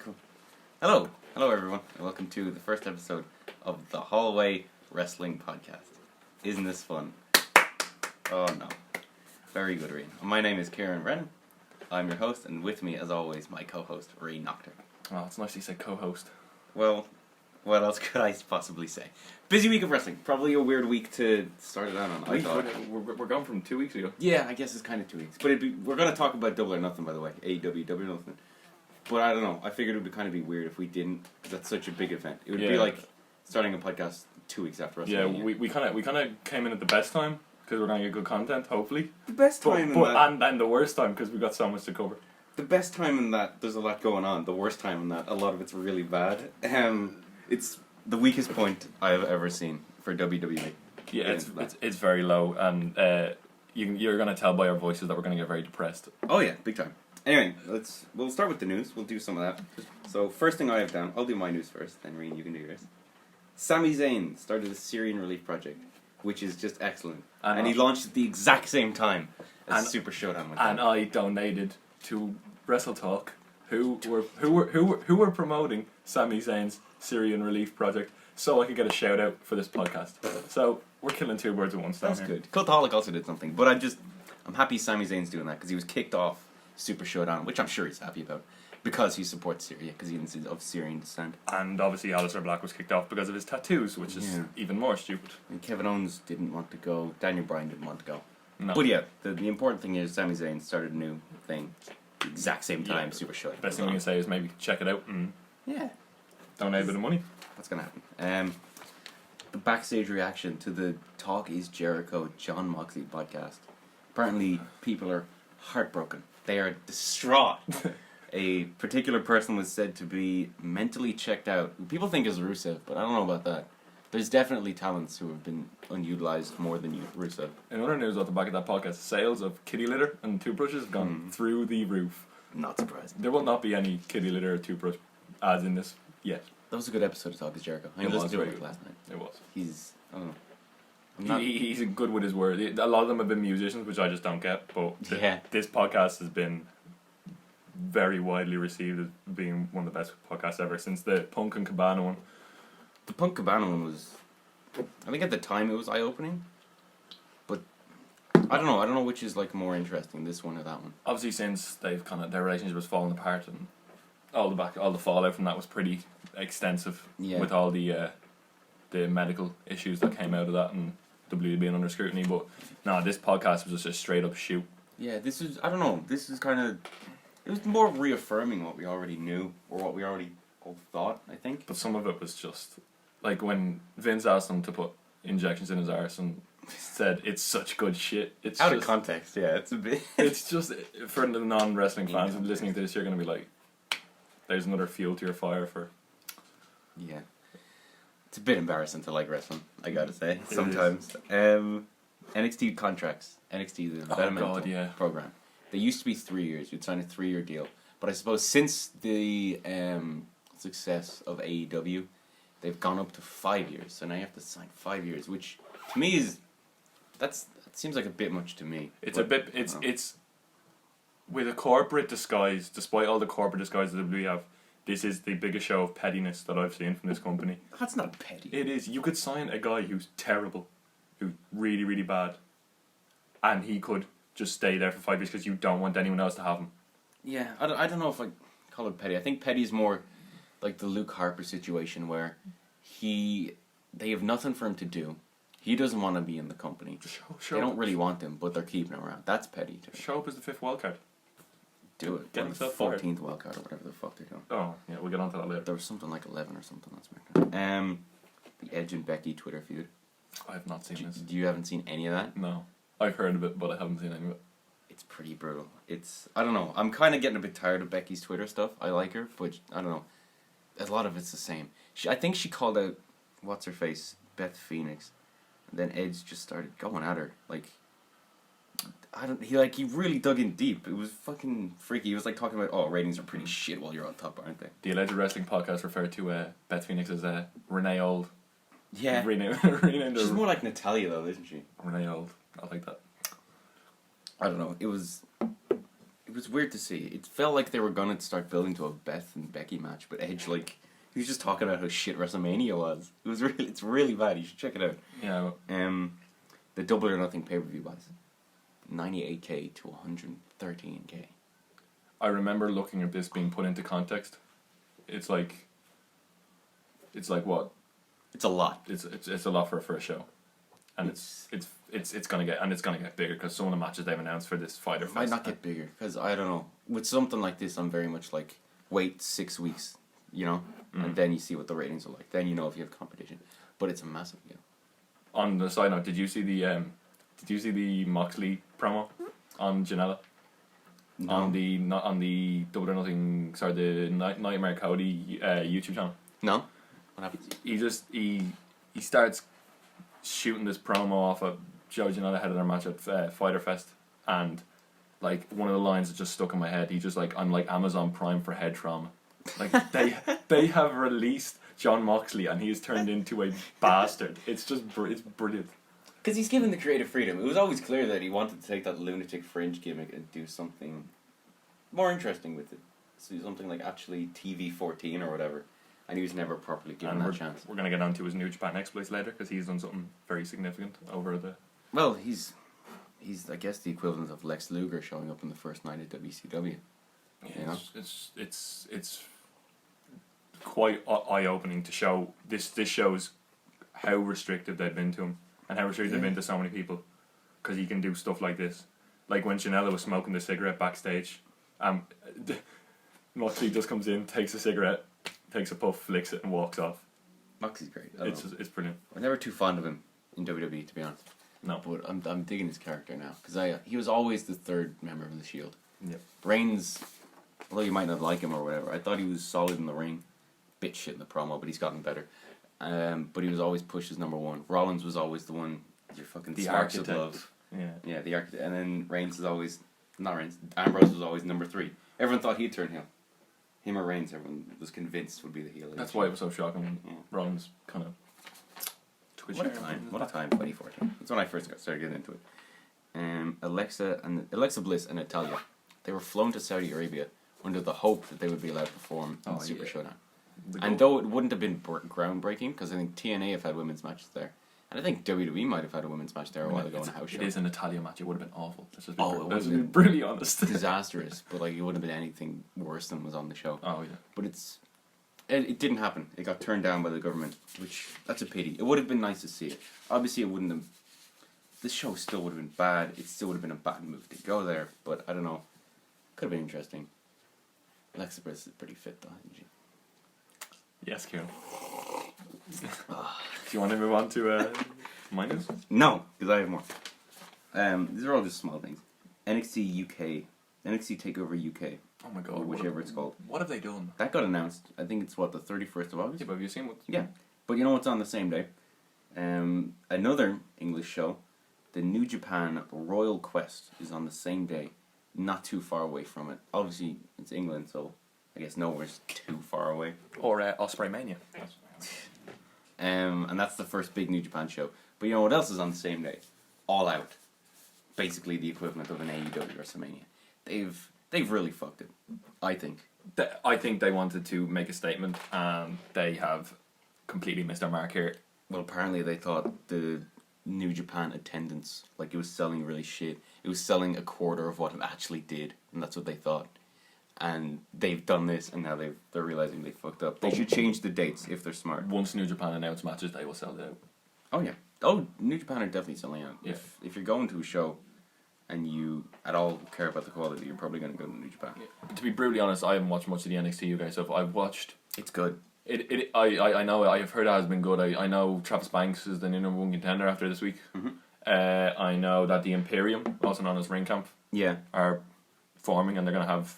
cool. Hello everyone, and welcome to the first episode of the Hallway Wrestling Podcast. Isn't this fun? Oh no. Very good, Reen. My name is Kieran Wren. I'm your host, and with me, as always, my co-host, Reen Nocturne. Oh, it's nice you said co-host. Well, what else could I possibly say? Busy week of wrestling. Probably a weird week to start it out on. We're gone from 2 weeks ago. Yeah, I guess it's kind of 2 weeks. But we're going to talk about Double or Nothing, by the way. AEW, Double or Nothing. But I don't know. I figured it would kind of be weird if we didn't, because that's such a big event. It would be like starting a podcast 2 weeks after WrestleMania. Yeah, we kind of came in at the best time because we're going to get good content, hopefully. The best time and the worst time because we got so much to cover. The best time in that there's a lot going on. The worst time in that a lot of it's really bad. It's the weakest point I've ever seen for WWE. Yeah, it's very low, and you're going to tell by our voices that we're going to get very depressed. Oh yeah, big time. Anyway, we'll start with the news. We'll do some of that. So first thing I have down, I'll do my news first, then Reen, you can do yours. Sami Zayn started a Syrian relief project, which is just excellent. And he launched at the exact same time as Supershowdown went down. And I donated to Wrestle Talk, who were promoting Sami Zayn's Syrian relief project, so I could get a shout out for this podcast. So we're killing two birds with one stone. That's good. Cultaholic also did something, but I'm happy Sami Zayn's doing that because he was kicked off Supershowdown, which I'm sure he's happy about, because he supports Syria, because he's of Syrian descent. And obviously Aleister Black was kicked off because of his tattoos, which is even more stupid. And Kevin Owens didn't want to go, Daniel Bryan didn't want to go. No. But yeah, the important thing is Sami Zayn started a new thing, the exact same time Supershowdown. Best thing we can say is maybe check it out and donate a bit of money. That's going to happen. The backstage reaction to the Talk is Jericho John Moxley podcast. Apparently people are heartbroken. They are distraught. A particular person was said to be mentally checked out. People think is Rusev, but I don't know about that. There's definitely talents who have been unutilized more than Rusev. In other news, at the back of that podcast, sales of kitty litter and toothbrushes have gone through the roof. Not surprised. There will not be any kitty litter or toothbrush ads in this yet. That was a good episode of Talk is Jericho. I listened to it last night. It was. I don't know. He's good with his word. A lot of them have been musicians, which I just don't get. But this podcast has been very widely received as being one of the best podcasts ever since the Punk and Cabana one. The Punk Cabana one was, I think at the time it was eye-opening. But I don't know which is like more interesting, this one or that one. Obviously, since they've their relationship was falling apart and all the fallout from that was pretty extensive with all the medical issues that came out of that and WWE being under scrutiny. But no, this podcast was just a straight up shoot. Yeah, this is kind of, it was more reaffirming what we already knew or what we already all thought, I think. But some of it was just like when Vince asked him to put injections in his arse and said it's such good shit. It's out of context. Yeah, it's a bit. It's just for the non-wrestling fans listening to this, you're gonna be like, there's another fuel to your fire for. Yeah. It's a bit embarrassing to like wrestling, I gotta say, sometimes. NXT contracts. NXT, the developmental program. They used to be 3 years. You'd sign a 3-year deal. But I suppose since the success of AEW, they've gone up to 5 years. So now you have to sign 5 years, which to me that seems like a bit much to me. It's with a corporate disguise, despite all the corporate disguises that we have. This is the biggest show of pettiness that I've seen from this company. That's not petty. It is. You could sign a guy who's terrible, who's really, really bad, and he could just stay there for 5 years because you don't want anyone else to have him. Yeah, I don't know if I call it petty. I think petty is more like the Luke Harper situation where they have nothing for him to do. He doesn't want to be in the company. They don't really want him, but they're keeping him around. That's petty. Show up as the 5th wildcard. Do it. Get himself 14th wildcard or whatever the fuck they're doing. Oh, yeah, we'll get onto that later. There was something like 11 or something on SmackDown. The Edge and Becky Twitter feud. I have not seen this. You haven't seen any of that? No. I've heard of it, but I haven't seen any of it. It's pretty brutal. I don't know. I'm kind of getting a bit tired of Becky's Twitter stuff. I like her, but I don't know. A lot of it's the same. I think she called out, what's-her-face, Beth Phoenix. And then Edge just started going at her. Like, he really dug in deep. It was fucking freaky. He was like talking about, ratings are pretty shit while you're on top, aren't they? The Alleged Wrestling podcast referred to Beth Phoenix as Renee Old. Yeah. She's more like Natalia though, isn't she? Renee Old. I like that. I don't know. It was It was weird to see. It felt like they were gonna start building to a Beth and Becky match, but Edge, like, he was just talking about how shit WrestleMania was. It's really bad. You should check it out. Yeah. The Double or Nothing pay-per-view was 98k to 113k. I remember looking at this being put into context. It's like what? It's a lot. It's a lot for a show, and it's gonna get bigger because some of the matches they've announced for this Fighter Fest might not get bigger because I don't know. With something like this, I'm very much like wait 6 weeks, you know, and then you see what the ratings are like. Then you know if you have competition. But it's a massive deal. On the side note, did you see the Moxley promo on Janela? No. On the Double or Nothing, sorry, the Nightmare Cody YouTube channel. No. What happens? He starts shooting this promo off of Joe Janela ahead of their match at Fighter Fest, and like one of the lines that just stuck in my head. He just like, I'm like Amazon Prime for head trauma. Like they have released Jon Moxley and he has turned into a bastard. It's just it's brilliant. Because he's given the creative freedom. It was always clear that he wanted to take that lunatic fringe gimmick and do something more interesting with it. So something like actually TV-14 or whatever. And he was never properly given that chance. We're going to get on to his New Japan exploits later because he's done something very significant over the... Well, he's I guess the equivalent of Lex Luger showing up in the first night at WCW. Yeah, you know? It's quite eye-opening to show... This shows how restrictive they've been to him. And how restricted they've been to so many people. Because he can do stuff like this. Like when Janela was smoking the cigarette backstage. Moxley just comes in, takes a cigarette, takes a puff, flicks it and walks off. Moxley's great. It's brilliant. I'm never too fond of him in WWE, to be honest. No. But I'm digging his character now. Because he was always the third member of the Shield. Yep. Reigns, although you might not like him or whatever, I thought he was solid in the ring. Bit shit in the promo, but he's gotten better. But he was always pushed as number one. Rollins was always the one, your fucking the sparks architect. of love. Yeah, the architect. And then Reigns is always, not Reigns, Ambrose was always number 3. Everyone thought he'd turn heel. Him or Reigns, everyone was convinced would be the heel. That's why it was so shocking when Rollins kind of twitched. What a time, 2014. That's when I first started getting into it. Alexa Bliss and Natalya, they were flown to Saudi Arabia under the hope that they would be allowed to perform in Supershowdown. And though it wouldn't have been groundbreaking, because I think TNA have had women's matches there, and I think WWE might have had a women's match there a while ago in a house show. It is a Natalya match. It would have been awful. Let's be brutally honest. Disastrous, but like it wouldn't have been anything worse than was on the show. Oh yeah. But it didn't happen. It got turned down by the government, which that's a pity. It would have been nice to see it. Obviously, it wouldn't have. This show still would have been bad. It still would have been a bad move to go there. But I don't know. Could have been interesting. Alexa Bliss is pretty fit though, isn't she? Yes, Kieran. Do you want to move on to my news? No, because I have more. These are all just small things. NXT UK, NXT Takeover UK. Oh my god. Or whichever it's called. What have they done? That got announced. I think it's the 31st of August. Yeah, but have you seen what? Yeah, but you know what's on the same day? Another English show, the New Japan Royal Quest, is on the same day. Not too far away from it. Obviously, it's England, so I guess nowhere's too far away. Or Osprey Mania. And that's the first big New Japan show. But you know what else is on the same day? All Out. Basically the equivalent of an AEW WrestleMania. They've really fucked it, I think. I think they wanted to make a statement, and they have completely missed their mark here. Well, apparently they thought the New Japan attendance, like it was selling really shit. It was selling a quarter of what it actually did, and that's what they thought. And they've done this, and now they're realizing they fucked up. They should change the dates if they're smart. Once New Japan announce matches, they will sell it out. Oh yeah. Oh, New Japan are definitely selling out. Yeah. If you're going to a show and you at all care about the quality, you're probably going to go to New Japan. Yeah. To be brutally honest, I haven't watched much of the NXT UK stuff. I've watched. It's good. I know. I've heard it has been good. I know Travis Banks is the new number 1 contender after this week. Mm-hmm. I know that the Imperium, also known as Ring Camp, are forming, and they're going to have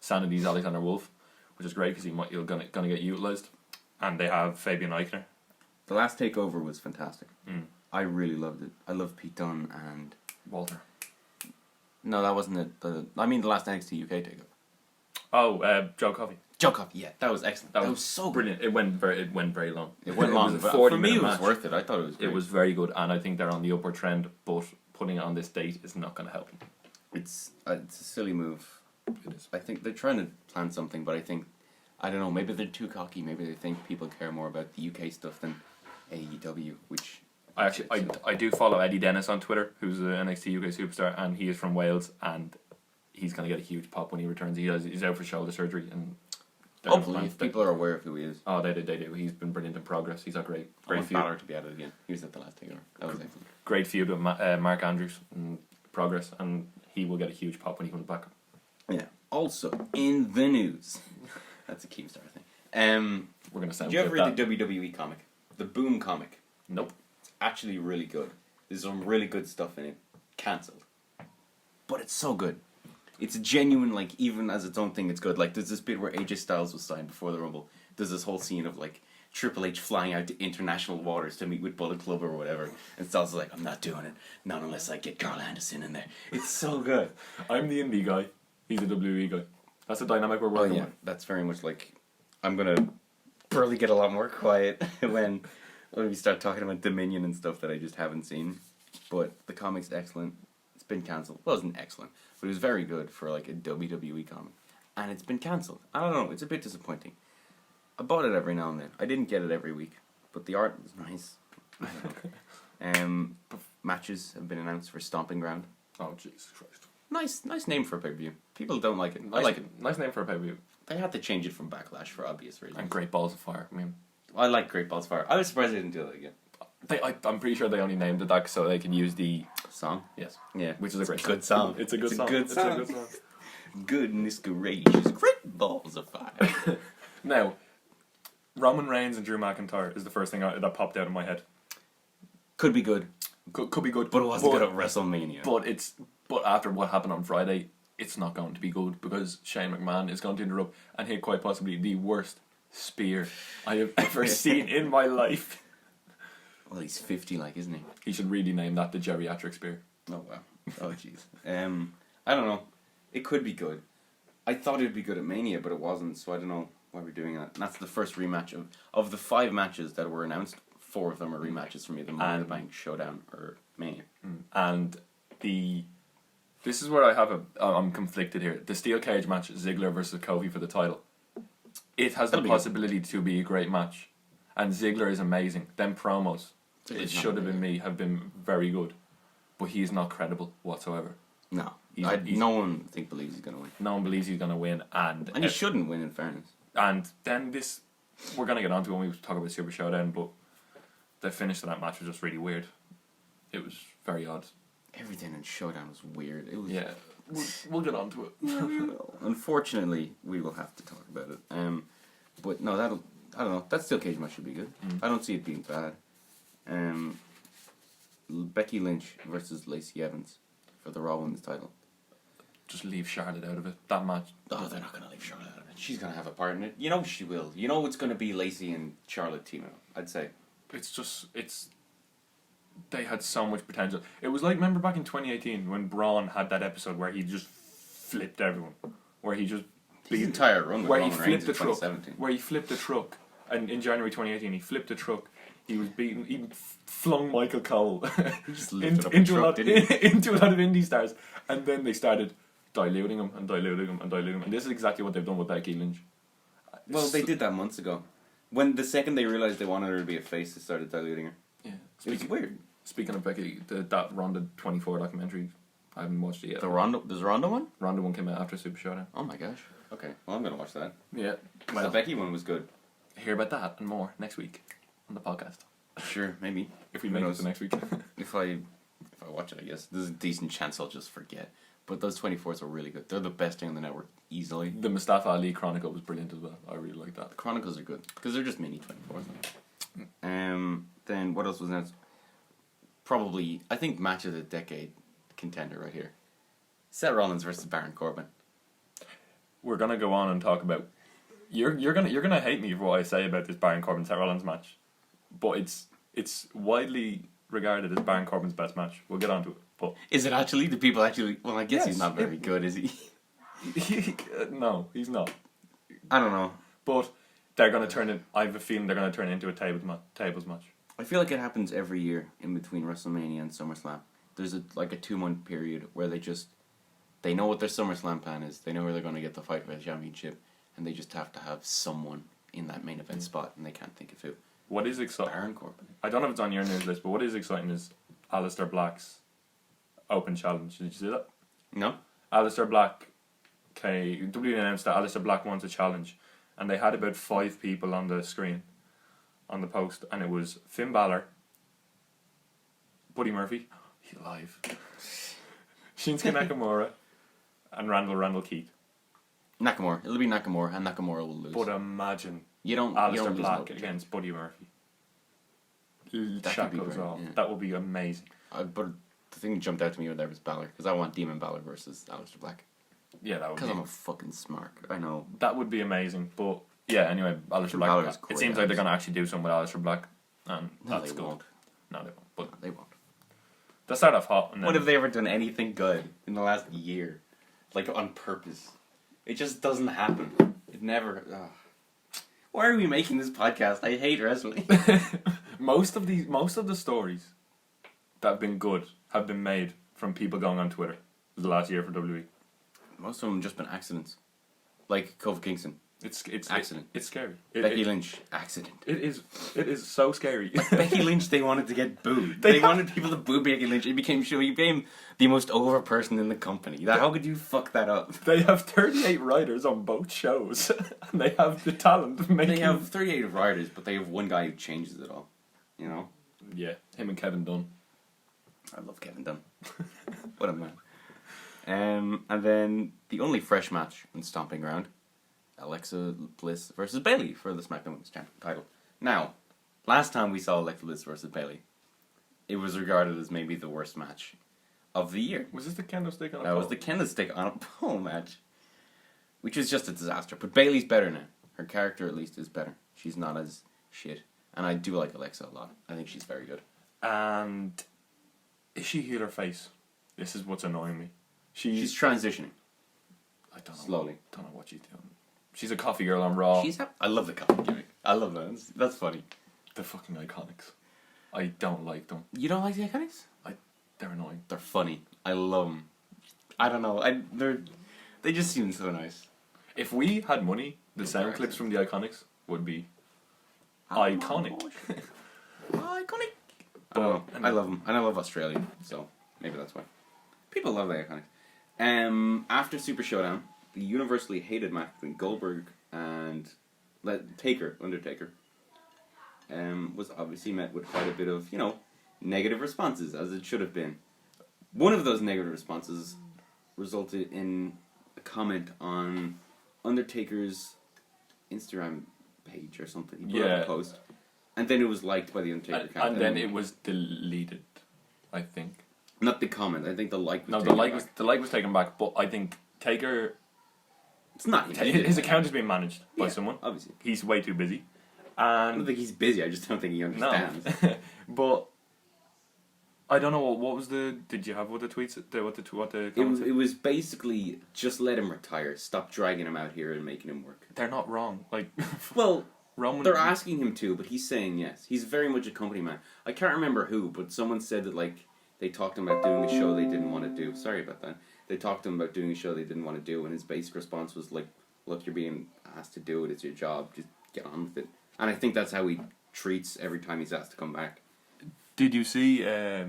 Sanity's Alexander Wolf, which is great because you're going to get utilised. And they have Fabian Eichner. The last takeover was fantastic. Mm. I really loved it. I loved Pete Dunne and Walter. No, that wasn't it. The last NXT UK takeover. Oh, Joe Coffey. Joe Coffey, yeah, that was excellent. That was so brilliant. It went very long. It went long. But for me, it was worth it. I thought it was great. It was very good, and I think they're on the upward trend. But putting it on this date is not going to help them. It's a silly move. It is. I think they're trying to plan something, but I don't know, maybe they're too cocky. Maybe they think people care more about the UK stuff than AEW, which... I do follow Eddie Dennis on Twitter, who's an NXT UK superstar, and he is from Wales, and he's going to get a huge pop when he returns. He's out for shoulder surgery, and hopefully, if people are aware of who he is. Oh, they do. He's been brilliant in Progress. He's a great feud. Balor to be added again. He was at the last Takeover. That was excellent. Great feud with Mark Andrews in Progress, and he will get a huge pop when he comes back. Yeah. Also, in the news, that's a Keemstar thing. We're going to sound. Did you ever read the WWE comic, the Boom comic? Nope. It's actually really good. There's some really good stuff in it. Cancelled, but it's so good. It's a genuine, like, even as its own thing, it's good. Like, there's this bit where AJ Styles was signed before the Rumble. There's this whole scene of, like, Triple H flying out to international waters to meet with Bullet Club or whatever. And Styles is like, I'm not doing it. Not unless I get Carl Anderson in there. It's so good. I'm the indie guy. He's the WWE guy. That's the dynamic we're working with. That's very much like... I'm going to probably get a lot more quiet when we start talking about Dominion and stuff that I just haven't seen. But the comic's excellent. It's been cancelled. Well, it wasn't excellent, but it was very good for like a WWE comic. And it's been cancelled. I don't know, it's a bit disappointing. I bought it every now and then. I didn't get it every week, but the art was nice. Matches have been announced for Stomping Ground. Oh, Jesus Christ. Nice name for a pay-per-view. People don't like it. I like it. Nice name for a pay-per-view. They had to change it from Backlash for obvious reasons. And Great Balls of Fire. I mean, I like Great Balls of Fire. I was surprised they didn't do that again. I'm pretty sure they only named it that so they can use the song. Yes. Yeah. Which is a great good song. It's a good song. It's a good song. Goodness gracious. Great Balls of Fire. Now, Roman Reigns and Drew McIntyre is the first thing that popped out of my head. Could be good. Could be good. But it wasn't good at WrestleMania. But after what happened on Friday, it's not going to be good because Shane McMahon is going to interrupt and hit quite possibly the worst spear I have ever seen in my life. Well, he's 50, like, isn't he? He should really name that the geriatric spear. Oh, wow. Oh, jeez. I don't know. It could be good. I thought it would be good at Mania, but it wasn't, so I don't know why we're doing that. And that's the first rematch of the 5 matches that were announced. 4 of them are rematches from either Money in the Bank, Showdown, or Mania. And this is where I'm conflicted here. The steel cage match, Ziggler versus Kofi for the title. It has the possibility to be a great match, and Ziggler is amazing. Them promos, it should have been me, have been very good, but he is not credible whatsoever. No, no one believes he's going to win. No one believes he's going to win, and he shouldn't win, in fairness. And then we're going to get onto when we talk about Super Showdown, but the finish of that match was just really weird. It was very odd. Everything in Showdown was weird. It was. Yeah, we'll get onto it. Unfortunately, we will have to talk about it. But no, I don't know. That steel cage match should be good. I don't see it being bad. Becky Lynch versus Lacey Evans for the Raw Women's title. Just leave Charlotte out of it. That match. Oh, they're not going to leave Charlotte out of it. She's going to have a part in it. You know she will. You know it's going to be Lacey and Charlotte team up, I'd say. They had so much potential. It was like, remember back in 2018 when Braun had that episode where he just flipped everyone, where he just his entire run with where Roman he flipped Reigns the truck, where he flipped the truck, and in January 2018 he flipped the truck. He was beaten. He flung Michael Cole into a lot of indie stars, and then they started diluting him. And this is exactly what they've done with Becky Lynch. Well, they did that months ago. When the second they realised they wanted her to be a face, they started diluting her. Yeah, it was weird. Speaking of Becky, that Ronda 24 documentary, I haven't watched it yet. There's a Ronda one? Ronda one came out after Super Showdown. Oh my gosh. Okay, well I'm going to watch that. Yeah. Well, the Becky one was good. Hear about that and more next week on the podcast. Sure, maybe. If we make it to next week. If I watch it, I guess. There's a decent chance I'll just forget. But those 24s are really good. They're the best thing on the network, easily. The Mustafa Ali Chronicle was brilliant as well. I really like that. The Chronicles are good, because they're just mini 24s. Then what else was announced? Probably, I think, match of the decade contender right here. Seth Rollins versus Baron Corbin. We're gonna go on and talk about. You're gonna hate me for what I say about this Baron Corbin Seth Rollins match, but it's widely regarded as Baron Corbin's best match. We'll get onto it. But is it actually? Do people actually? Well, I guess he's not very good, is he? No, he's not. I don't know. But they're gonna turn it. I have a feeling they're gonna turn it into a tables match. I feel like it happens every year in between WrestleMania and SummerSlam. There's a 2-month period where they just They know what their SummerSlam plan is. They know where they're going to get the fight for the championship, and they just have to have someone in that main event spot, and they can't think of who. What is exciting? Baron Corbin. I don't know if it's on your news list, but what is exciting is Aleister Black's Open Challenge. Did you see that? No. Aleister Black. WWE announced that Aleister Black wants a challenge, and they had about 5 people on the screen, on the post, and it was Finn Balor, Buddy Murphy, he's alive, Shinsuke Nakamura, and Randall Keith. Nakamura. It'll be Nakamura, and Nakamura will lose. But imagine Aleister Black against Buddy Murphy. That would be amazing. But the thing that jumped out to me there was Balor, because I want Demon Balor versus Aleister Black. Yeah, that would. Because I'm a fucking smart. I know. That would be amazing. But yeah, anyway, Aleister Black. It seems like they're gonna actually do something with Aleister Black, and that's good. Won't. No, they won't. But they won't. They start off hot. And then what have they ever done anything good in the last year, like on purpose? It just doesn't happen. It never. Why are we making this podcast? I hate wrestling. most of the stories that have been good have been made from people going on Twitter the last year for WWE. Most of them have just been accidents, like Kofi Kingston. It's accident. It's scary. Becky Lynch, accident. It is so scary. Like Becky Lynch, they wanted to get booed. They wanted people to boo Becky Lynch. It became the most over person in the company. How could you fuck that up? They have 38 writers on both shows, and they have the talent. They have 38 writers, but they have one guy who changes it all. You know? Yeah, him and Kevin Dunn. I love Kevin Dunn. What a man. And then the only fresh match in Stomping Ground, Alexa Bliss versus Bayley for the SmackDown Women's title. Now, last time we saw Alexa Bliss versus Bayley, it was regarded as maybe the worst match of the year. Was this the kendo stick on a pole? That was the kendo stick on a pole match, which was just a disaster. But Bayley's better now. Her character, at least, is better. She's not as shit. And I do like Alexa a lot. I think she's very good. And is she heel or face? This is what's annoying me. She's transitioning. I don't know. Slowly. Don't know what she's doing. She's a coffee girl on Raw. I love the coffee gimmick. I love that. That's funny. The fucking Iconics. I don't like them. You don't like the Iconics? They're annoying. They're funny. I love them. I don't know. They just seem so nice. If we had money, the sound clips from the Iconics would be iconic. Iconic. I love them. And I love Australia, so maybe that's why. People love the Iconics. After Super Showdown, the universally hated match between Goldberg and Undertaker, was obviously met with quite a bit of, negative responses, as it should have been. One of those negative responses resulted in a comment on Undertaker's Instagram page or something. He put up a post. And then it was liked by the Undertaker account. And then it was deleted, I think. Not the comment. I think the like was taken back. The like was taken back, but I think Taker... It's not his account is being managed by someone. Obviously. He's way too busy. And I don't think he's busy, I just don't think he understands. No. But I don't know what was the... Did you have what the tweets... What the comments it was basically, just let him retire. Stop dragging him out here and making him work. They're not wrong. Like... Well... They're asking him to, but he's saying yes. He's very much a company man. I can't remember who, but someone said that, they talked to him about doing a show they didn't want to do. Sorry about that. They talked to him about doing a show they didn't want to do, and his basic response was look, you're being asked to do it. It's your job. Just get on with it. And I think that's how he treats every time he's asked to come back. Did you see, they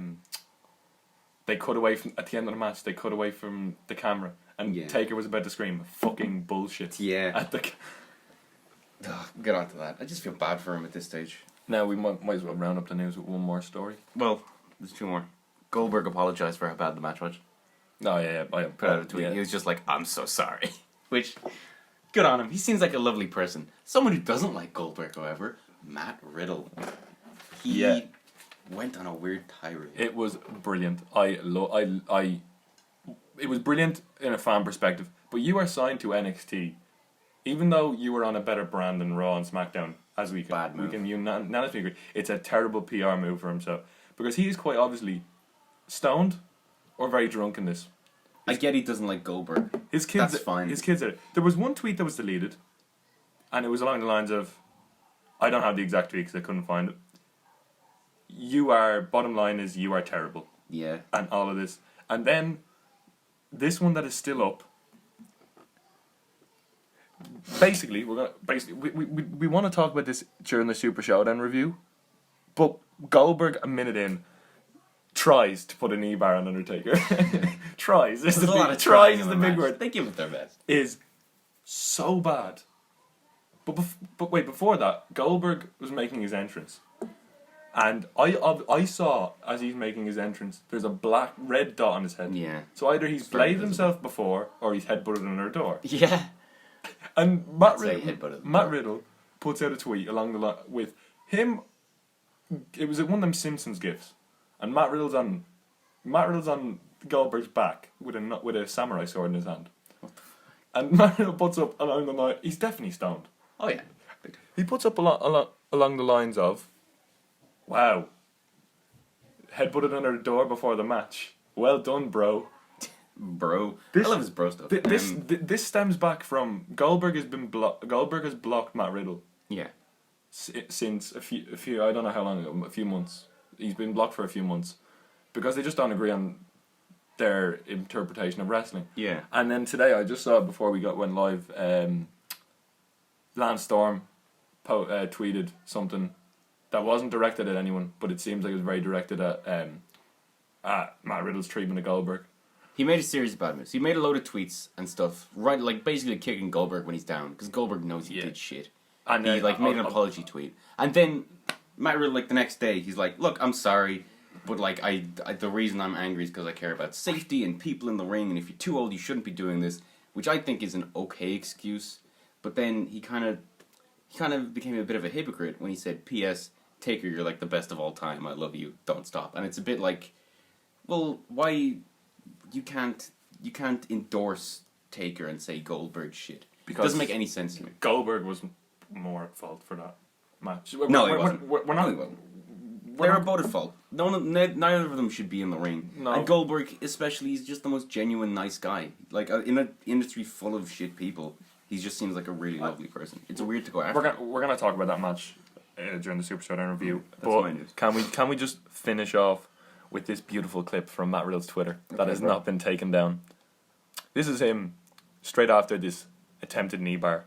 cut away from, at the end of the match, they cut away from the camera, and Taker was about to scream, fucking bullshit. Yeah. At the... Get on to that. I just feel bad for him at this stage. Now we might as well round up the news with one more story. Well, there's two more. Goldberg apologised for how bad the match was. Oh yeah. I put out a tweet. Yeah. He was just like, "I'm so sorry," which, good on him. He seems like a lovely person. Someone who doesn't like Goldberg, however, Matt Riddle. He went on a weird tirade. It was brilliant. It was brilliant in a fan perspective. But you are signed to NXT. Even though you were on a better brand than Raw and SmackDown, as we can unanimously agree, it's a terrible PR move for himself. Because he is quite obviously stoned or very drunk in this. I get he doesn't like Goldberg. That's fine. His kids are... There was one tweet that was deleted, and it was along the lines of... I don't have the exact tweet because I couldn't find it. Bottom line is, you are terrible. Yeah. And all of this. And then this one that is still up. Basically, we want to talk about this during the Super Showdown review, but Goldberg, a minute in, tries to put a knee bar on Undertaker. Tries. Tries is the big word. They give it their best. Is so bad. But wait, before that, Goldberg was making his entrance. And I saw, as he's making his entrance, there's a red dot on his head. Yeah. So either he's bladed himself before, or he's headbutted under a door. Yeah. And Matt Riddle puts out a tweet along the line with him. It was one of them Simpsons gifs, and Matt Riddle's on Goldberg's back with a samurai sword in his hand. And Matt Riddle puts up along the line. He's definitely stoned. Oh yeah. He puts up along the lines of, "Wow, headbutted under the door before the match. Well done, bro." Bro, I love his bro stuff. This stems back from Goldberg has blocked Matt Riddle. Yeah. Since a few I don't know how long ago, a few months. He's been blocked for a few months because they just don't agree on their interpretation of wrestling. Yeah. And then today, I just saw before we went live, Lance Storm tweeted something that wasn't directed at anyone, but it seems like it was very directed at Matt Riddle's treatment of Goldberg. He made a series of bad moves. He made a load of tweets and stuff, right? Like basically kicking Goldberg when he's down, because Goldberg knows he did shit. And he made an apology tweet, and then Matt Riddle the next day he's like, "Look, I'm sorry, but I the reason I'm angry is because I care about safety and people in the ring, and if you're too old, you shouldn't be doing this," which I think is an okay excuse. But then he kind of became a bit of a hypocrite when he said, "P.S. Taker, you're the best of all time. I love you. Don't stop." And it's a bit like, well, why? You can't endorse Taker and say Goldberg shit. Because it doesn't make any sense to me. Goldberg was more at fault for that match. He wasn't. They were both at fault. Neither of them should be in the ring. No. And Goldberg, especially, he's just the most genuine, nice guy. In an industry full of shit people, he just seems like a really lovely person. It's weird to go after. We're gonna talk about that match during the Super Showdown review. But can we just finish off with this beautiful clip from Matt Riddle's Twitter that has not been taken down? This is him straight after this attempted knee bar.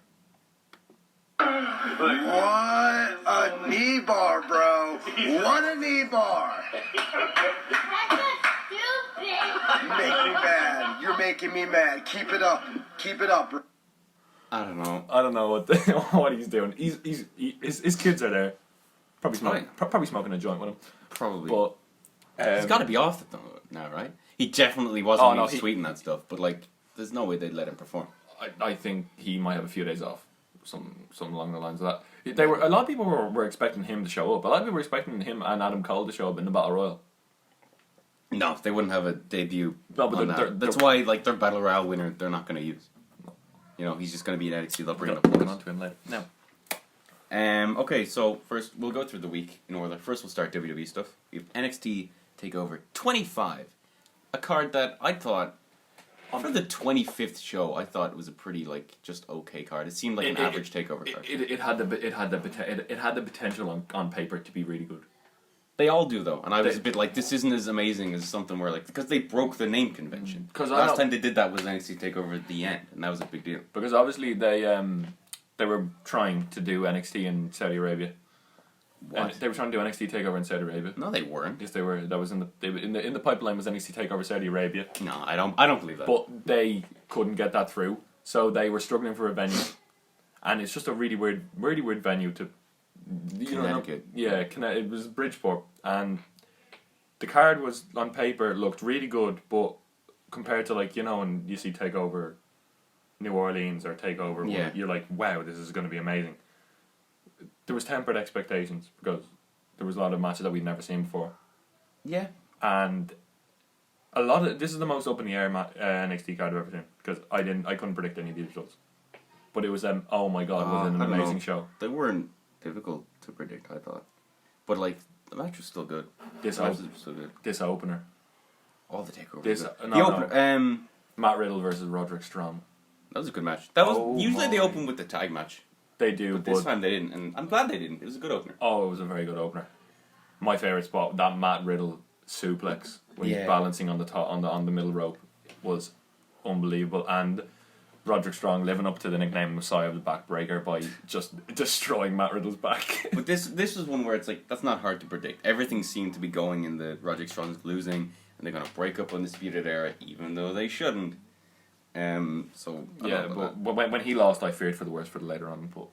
What a knee bar, bro. What a knee bar. You make me mad. You're making me mad. Keep it up. Keep it up, bro. I don't know what he's doing. His kids are there. Probably smoking a joint with him. Probably. But he's got to be off it now, right? He definitely wasn't tweeting that stuff, but there's no way they'd let him perform. I think he might have a few days off, something along the lines of that. A lot of people were expecting him to show up. A lot of people were expecting him and Adam Cole to show up in the Battle Royal. No, they wouldn't have a debut. No, but that's why their Battle Royale winner they're not going to use. He's just going to be in NXT. They'll bring it up. We'll get on to him later. No. Okay, so first we'll go through the week in order. First we'll start WWE stuff. We have NXT Takeover 25, a card that I thought for the 25th show I thought it was a pretty just okay card. It seemed like an average Takeover card. It had the potential on paper to be really good. They all do though, and I was a bit this isn't as amazing as something where because they broke the name convention. Because last time they did that was NXT Takeover at the end, and that was a big deal. Because obviously they were trying to do NXT in Saudi Arabia. What? They were trying to do NXT Takeover in Saudi Arabia. No, they weren't. Yes, they were. That was in the pipeline was NXT Takeover Saudi Arabia. No, I don't believe that. But they couldn't get that through, so they were struggling for a venue, and it's just a really weird venue to. Connecticut. It was Bridgeport, and the card was on paper looked really good, but compared to when you see Takeover New Orleans or Takeover, you're like, wow, this is going to be amazing. There was tempered expectations because there was a lot of matches that we'd never seen before. Yeah. And this is the most up in the air NXT card I've ever seen because I couldn't predict any of these results. But it was oh my god, it was an amazing show. They weren't difficult to predict, I thought. But the match was still good. This opener. All the Takeovers. The opener. Matt Riddle versus Roderick Strong. That was a good match. Usually they open with the tag match. They do, but this time they didn't, and I'm glad they didn't. It was a good opener. Oh, it was a very good opener. My favourite spot, that Matt Riddle suplex when he's balancing on the top on the middle rope, was unbelievable. And Roderick Strong living up to the nickname Messiah of the Backbreaker by just destroying Matt Riddle's back. But this was one where it's like, that's not hard to predict. Everything seemed to be going in the Roderick Strong's losing, and they're going to break up Undisputed Era, even though they shouldn't. But when he lost, I feared for the worst for the later on, but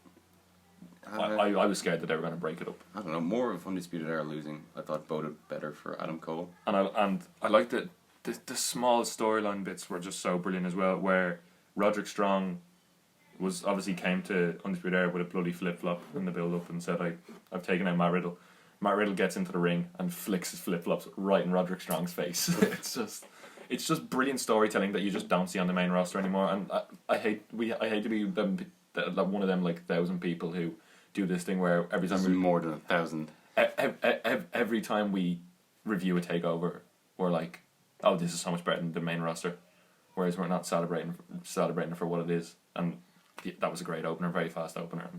I was scared that they were going to break it up. I don't know, more of Undisputed Era losing, I thought boded better for Adam Cole. And I liked that the small storyline bits were just so brilliant as well, where Roderick Strong was obviously came to Undisputed Era with a bloody flip-flop in the build-up and said, I've taken out Matt Riddle. Matt Riddle gets into the ring and flicks his flip-flops right in Roderick Strong's face. It's just brilliant storytelling that you just don't see on the main roster anymore. And I hate to be one of them like 1,000 people who do this thing where every time more than 1,000. Every time we review a takeover, we're like, oh, this is so much better than the main roster, whereas we're not celebrating it for what it is. And that was a great opener, very fast opener.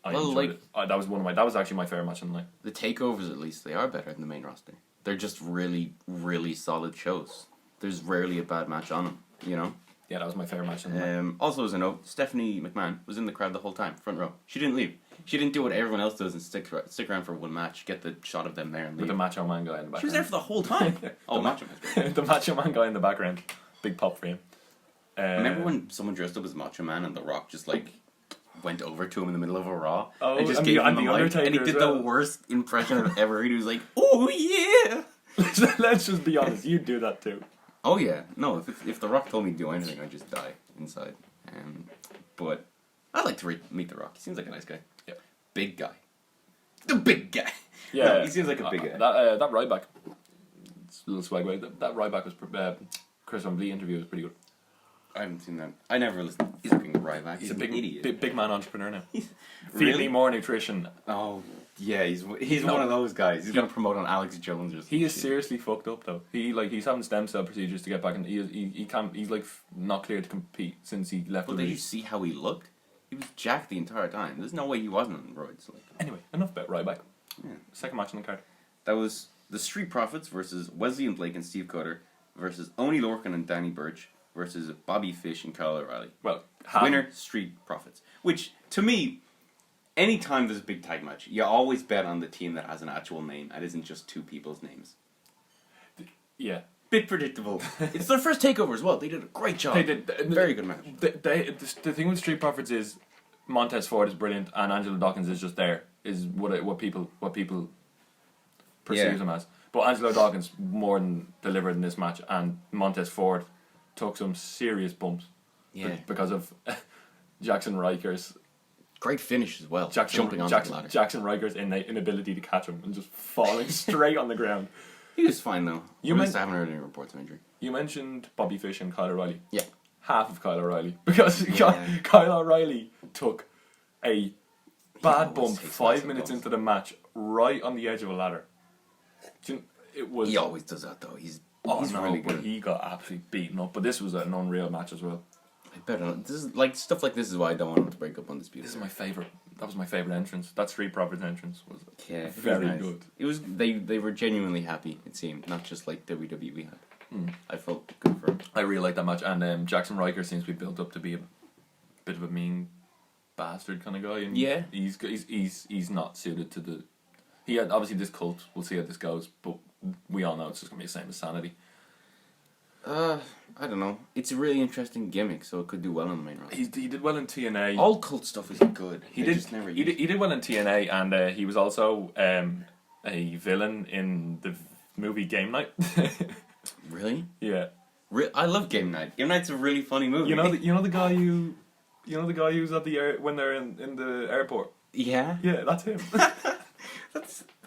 I enjoyed it. That was actually my favorite match of the night. The takeovers, at least, they are better than the main roster. They're just really, really solid shows. There's rarely a bad match on them, you know? Yeah, that was my favorite match of the night. Also, as a note, Stephanie McMahon was in the crowd the whole time, front row. She didn't leave. She didn't do what everyone else does and stick around for one match, get the shot of them there and leave. With the Macho Man guy in the background. She was there for the whole time. Macho Man. The Macho Man guy in the background. Big pop for him. Remember when someone dressed up as Macho Man and The Rock just went over to him in the middle of a Raw and just gave him a mic, and he did the worst impression ever. He was like, "Oh yeah." Let's just be honest. You'd do that too. Oh yeah, no. If The Rock told me to do anything, I'd just die inside. But I'd like to meet The Rock. He seems like a nice guy. Yeah, big guy. The big guy. Yeah, no, he seems like a big guy. That Ryback, it's a little swag way. That Ryback was Chris Van Vliet interview was pretty good. I haven't seen that. I never listened. He's a big Ryback. He's a big idiot. Big man entrepreneur now. Feed Really? me more nutrition. Oh yeah, he's one of those guys. He's gonna promote on Alex Jones or something. He is seriously fucked up though. He's having stem cell procedures to get back, and he can't. He's not clear to compete since he left. Well, did you see how he looked? He was jacked the entire time. There's no way he wasn't on roids. Anyway, enough about Ryback. Yeah. Second match on the card. That was the Street Profits versus Wesley and Blake and Steve Cutter versus Oney Lorcan and Danny Burch versus Bobby Fish and Kyle O'Reilly. Well, winner Street Profits. Which to me, anytime there's a big tag match, you always bet on the team that has an actual name and isn't just two people's names. Yeah. Bit predictable. It's their first takeover as well. They did a great job. They did. Very good match. The thing with Street Profits is Montez Ford is brilliant and Angelo Dawkins is just there. Is what people perceive him as. But Angelo Dawkins more than delivered in this match, and Montez Ford took some serious bumps. Yeah. Because of Jackson Riker's great finish as well. Jumping onto the ladder. Jackson Riker's inability to catch him and just falling straight on the ground. He was fine though. I haven't heard any reports of injury. You mentioned Bobby Fish and Kyle O'Reilly. Yeah. Half of Kyle O'Reilly. Because Kyle O'Reilly took a bad bump 5 minutes into the match right on the edge of a ladder. It was. He always does that though. He's really good. But he got absolutely beaten up. But this was an unreal match as well. I bet on this is stuff like this is why I don't want him to break up Undisputed. This is my favorite. That was my favorite entrance. That Street Profits entrance was very nice. Good. It was they were genuinely happy. It seemed not just like WWE had. I felt good for him. I really liked that match, and Jackson Riker seems to be built up to be a bit of a mean bastard kind of guy. And yeah, he's not suited to the. He had obviously this cult. We'll see how this goes, but we all know it's just gonna be the same as Sanity. I don't know. It's a really interesting gimmick, so it could do well on the main roster. He did well in TNA. All cult stuff is good. He did well in TNA, and he was also a villain in the movie Game Night. Really? Yeah. I love Game Night. Game Night's a really funny movie. You know the guy who's at the when they're in the airport. Yeah. Yeah, that's him.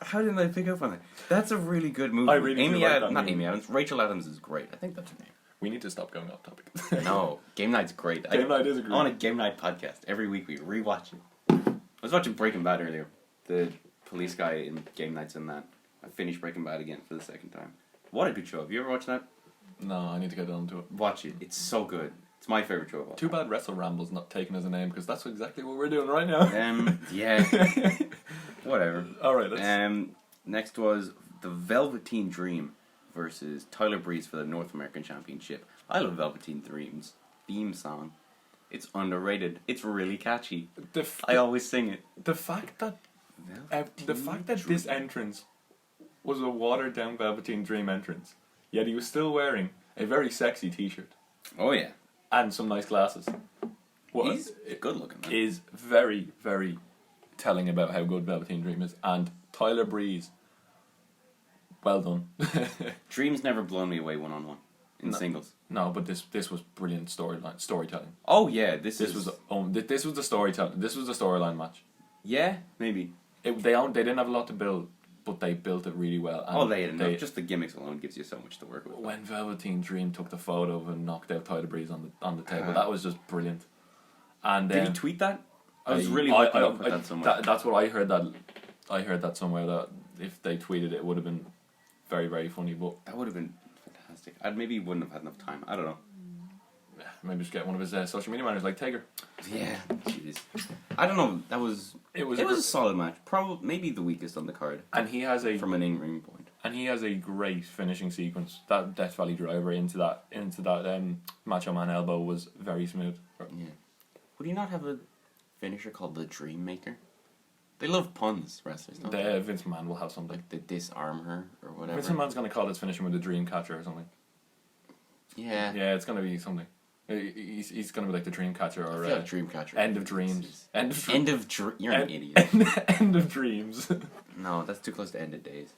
How didn't I pick up on it? That's a really good movie. I really do like that movie. Amy Adams. Rachel Adams is great. I think that's her name. We need to stop going off topic. No, Game Night's great. Game Night is great. On a Game Night podcast every week we rewatch it. I was watching Breaking Bad earlier. The police guy in Game Night's in that. I finished Breaking Bad again for the second time. What a good show. Have you ever watched that? No, I need to get on to it. Watch it. It's so good. It's my favourite show of all time. Too bad Wrestle Ramble's not taken as a name, because that's exactly what we're doing right now. Yeah. Whatever. Alright, next was the Velveteen Dream versus Tyler Breeze for the North American Championship. I love Velveteen Dreams. theme song. It's underrated. It's really catchy. I always sing it. The fact that this entrance was a watered down Velveteen Dream entrance, yet he was still wearing a very sexy T-shirt. Oh yeah, and some nice glasses. He's good looking. Man. Is very, very telling about how good Velveteen Dream is, and Tyler Breeze. Well done. Dream's never blown me away one-on-one in singles. No, but this was brilliant storytelling. Oh yeah, this was the storytelling. This was the storyline match. Yeah, maybe. They didn't have a lot to build, but they built it really well. And just the gimmicks alone gives you so much to work with. When Velveteen Dream took the photo and knocked out Tyler Breeze on the table, that was just brilliant. And did he tweet that? I was really hoping to put that somewhere. That's what I heard. I heard that somewhere, that if they tweeted it would have been very, very funny. But that would have been fantastic. Maybe wouldn't have had enough time. I don't know. Maybe just get one of his social media managers like Taker. Yeah, jeez. I don't know. It was a solid match. Probably maybe the weakest on the card. And he has from an in-ring point. And he has a great finishing sequence. That Death Valley driver into that Macho Man elbow was very smooth. Yeah. Would he not have a finisher called the Dream Maker? They love puns, wrestlers, don't they? Vince McMahon will have something. Like they disarm her or whatever. Vince McMahon's going to call his finisher with the Dream Catcher or something. Yeah. Yeah, it's going to be something. He's going to be like the Dream Catcher or Dream Catcher. End of Dreams. You're an idiot. End of Dreams. No, that's too close to End of Days.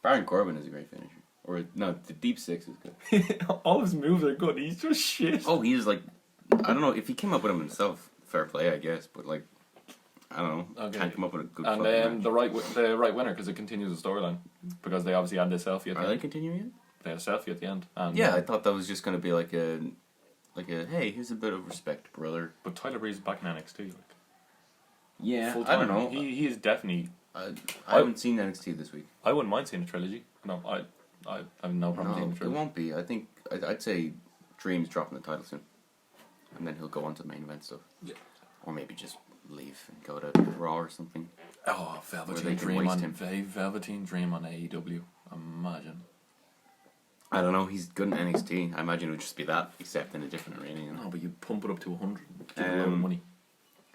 Baron Corbin is a great finisher. Or no, the Deep Six is good. All his moves are good. He's just shit. Oh, he's like, I don't know if he came up with them himself. Fair play, I guess, but like, I don't know. Okay. Can't come up with a good. And the right winner, because it continues the storyline, because they obviously had this selfie at the end. Are they continuing it? They had a selfie at the end. And yeah, I thought that was just going to be like a hey, here's a bit of respect, brother. But Tyler Breeze is back in NXT, like. Yeah, full-time. I don't know. He is definitely. I haven't seen NXT this week. I wouldn't mind seeing a trilogy. No, I have no problem seeing a trilogy. It won't be. I think I'd say Dream's dropping the title soon, and then he'll go on to the main event stuff. Yeah. Or maybe just leave and go to Raw or something. Oh, Velveteen Dream on AEW. Imagine. I don't know. He's good in NXT. I imagine it would just be that, except in a different arena. You know? No, but you pump it up to 100. Give a lot of money.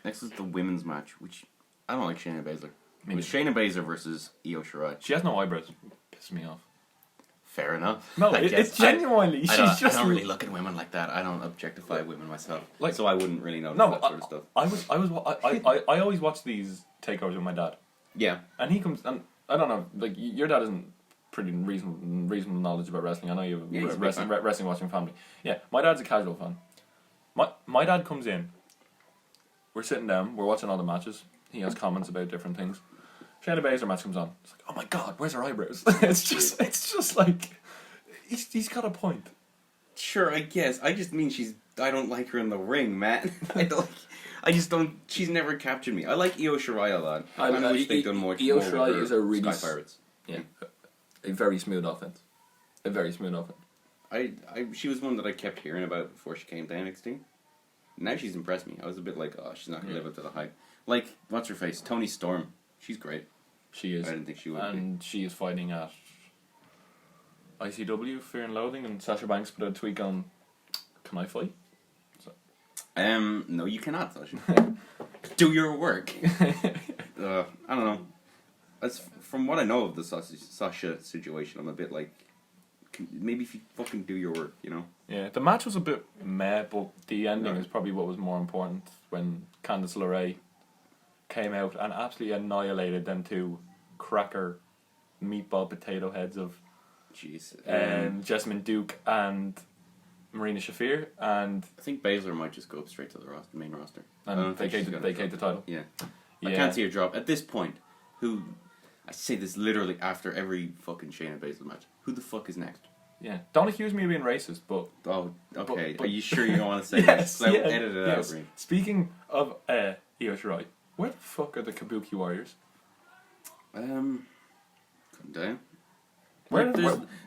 Next is the women's match, which I don't like Shayna Baszler. It was Shayna Baszler versus Io Shirai. She has no eyebrows. Pisses me off. Fair enough. No, it's genuinely. I don't really look at women like that. I don't objectify women myself, so I wouldn't really notice that sort of stuff. I always watch these takeovers with my dad. Yeah, and he comes, and I don't know, like your dad isn't pretty reasonable knowledge about wrestling. I know you have a wrestling watching family. Yeah, my dad's a casual fan. My dad comes in. We're sitting down. We're watching all the matches. He has comments about different things. Shayna Baszler match comes on. It's like, oh my god, where's her eyebrows? it's just like, he's got a point. Sure, I guess. I just mean I don't like her in the ring, man. I just don't. She's never captured me. I like Io Shirai a lot. I wish they'd done more. Io Shirai is a really Sky Pirates. Yeah, a very smooth offense. She was one that I kept hearing about before she came to NXT. Now she's impressed me. I was a bit like, oh, she's not going to live up to the hype. Like, what's her face? Toni Storm. She's great. She is. I didn't think she would And she is fighting at ICW, Fear and Loathing, and Sasha Banks put a tweak on, can I fight? So. No, you cannot, Sasha. Do your work. I don't know. From what I know of the Sasha situation, I'm a bit like, maybe if you fucking do your work, you know? Yeah, the match was a bit meh, but the ending is probably what was more important, when Candice LeRae came out and absolutely annihilated them two cracker meatball potato heads of Jessamine Duke and Marina Shafir, and I think Baszler might just go up straight to the main roster and vacate the title. Yeah. I can't see her drop at this point. I say this literally after every fucking Shayna Baszler match. Who the fuck is next? Yeah. Don't accuse me of being racist, but... Oh, okay. But are you sure you don't want to say that? Yes, edit it out, Ray. Speaking of Io Shirai, where the fuck are the Kabuki Warriors? Couldn't tell you.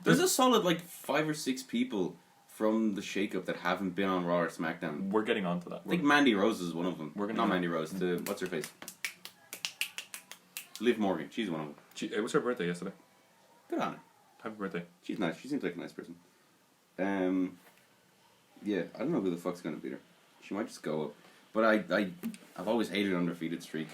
There's a solid, 5 or 6 people from the shake-up that haven't been on Raw or SmackDown. We're getting onto that. I think Mandy Rose is one of them. Not Mandy Rose. What's her face? Liv Morgan. She's one of them. It was her birthday yesterday. Good on her. Happy birthday. She's nice. She seems like a nice person. Yeah, I don't know who the fuck's gonna beat her. She might just go up. But I've always hated undefeated streak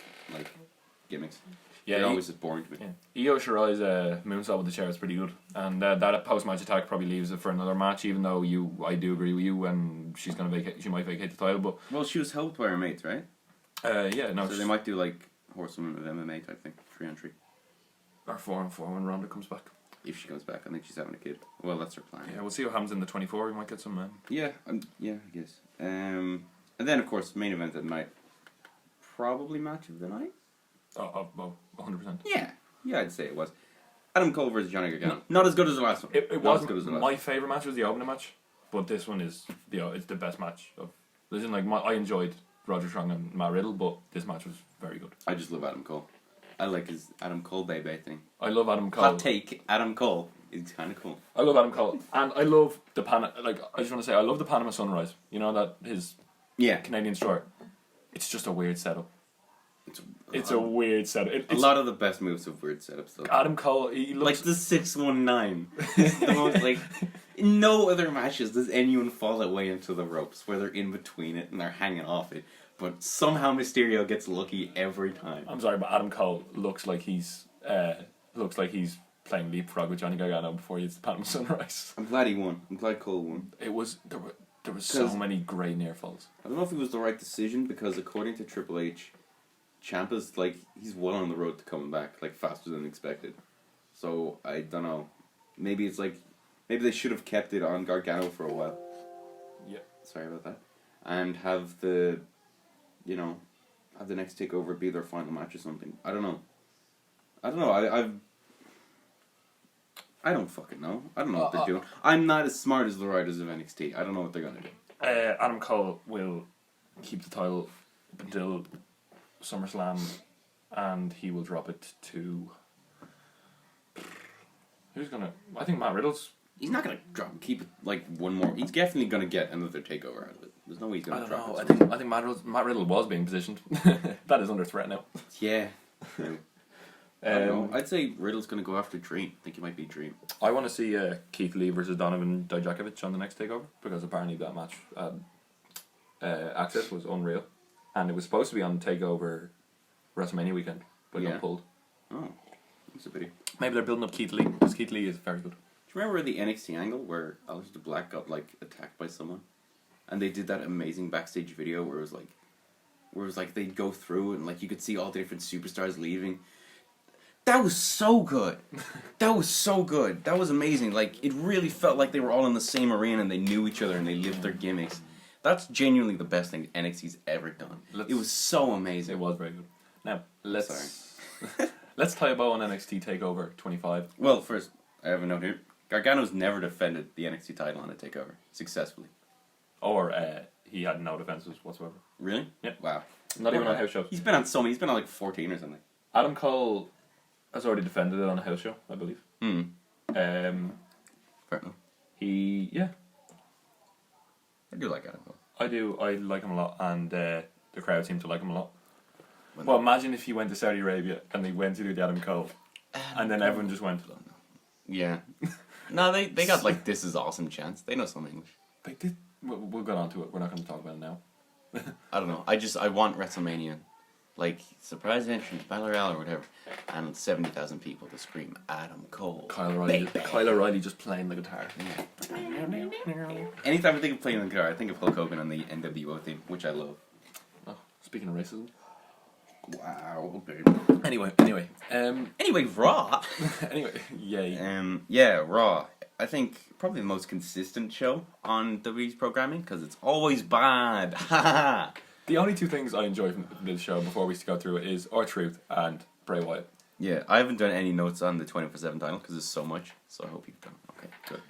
gimmicks. Yeah, they're always just boring to me. Yeah. Io Shirai's moonsault with the chair is pretty good, and that post-match attack probably leaves it for another match. Even though I do agree with you, and she might vacate the title. But well, she was helped by her mates, right? Yeah, no. So they might do like Horsewomen of MMA type thing, 3-on-3, or 4-on-4 when Ronda comes back. If she comes back, I think she's having a kid. Well, that's her plan. Yeah, we'll see what happens in the 24. We might get some. Yeah, I guess. And then of course main event of the night, probably match of the night. Oh, 100%. Yeah, I'd say it was. Adam Cole versus Johnny Gargano. Not as good as the last one. It was as good as the last. My favorite match was the opening match, but this one is it's the best match of. Listen, I enjoyed Roger Strong and Matt Riddle, but this match was very good. I just love Adam Cole. I like his Adam Cole baby thing. I love Adam Cole. Hot take, Adam Cole is kind of cool. I love Adam Cole, and I love the I just want to say I love the Panama Sunrise. You know that his Canadian store. It's just a weird setup. It's a weird setup. A lot of the best moves have weird setups though. Adam Cole, he looks like the 619. The most in no other matches does anyone fall that way into the ropes where they're in between it and they're hanging off it. But somehow Mysterio gets lucky every time. I'm sorry, but Adam Cole looks like he's playing leapfrog with Johnny Gargano before he hits the Panama Sunrise. I'm glad he won. I'm glad Cole won. There was so many great near falls. I don't know if it was the right decision because according to Triple H, Ciampa's he's well on the road to coming back faster than expected. So I don't know. Maybe maybe they should have kept it on Gargano for a while. Yeah. Sorry about that. And have the Nxt Takeover be their final match or something. I don't know. I don't fucking know. I don't know what they're doing. I'm not as smart as the writers of NXT. I don't know what they're gonna do. Adam Cole will keep the title up until SummerSlam, and he will drop it to. Who's gonna? I think Matt Riddle's. He's not gonna keep it one more. He's definitely gonna get another takeover out of it. There's no way he's gonna drop it. I think Matt Riddle was being positioned. That is under threat now. Yeah. I'd say Riddle's gonna go after Dream. I think it might be Dream. I want to see Keith Lee versus Donovan Dijakovic on the next takeover because apparently that match Access was unreal, and it was supposed to be on Takeover WrestleMania weekend, but it got pulled. Oh, that's a pity. Maybe they're building up Keith Lee because Keith Lee is very good. Do you remember the NXT angle where Aleister Black got attacked by someone, and they did that amazing backstage video where it was like they'd go through and you could see all the different superstars leaving. That was so good. That was amazing. It really felt like they were all in the same arena and they knew each other and they lived their gimmicks. That's genuinely the best thing NXT's ever done. It was so amazing. It was very good. Now, let's tie a bow on NXT TakeOver 25. Well, first, I have a note here. Gargano's never defended the NXT title on a TakeOver successfully. Or he had no defenses whatsoever. Really? Yep. Wow. Not even on a house show. He's been on so many. He's been on 14 or something. Adam Cole has already defended it on a house show, I believe. Fair enough. I do like Adam Cole. I do. I like him a lot, and the crowd seem to like him a lot. Well, imagine if he went to Saudi Arabia and they went to do the Adam Cole, and then everyone just went. Yeah. No, they got This Is Awesome chants. They know some English. They did. We'll get on to it. We're not going to talk about it now. I don't know. I want WrestleMania. Surprise entrance, Battle Royale or whatever, and 70,000 people to scream Adam Cole. Kyle O'Reilly just playing the guitar. Yeah. Anytime I think of playing the guitar, I think of Hulk Hogan on the NWO theme, which I love. Oh, speaking of racism. Wow. Okay. Anyway, Raw. Anyway, yay. Yeah, Raw. I think probably the most consistent show on WWE's programming because it's always bad. Ha. The only two things I enjoy from this show before we go through it is R-Truth and Bray Wyatt. Yeah, I haven't done any notes on the 24/7 title because there's so much, so I hope you've done. Okay, good.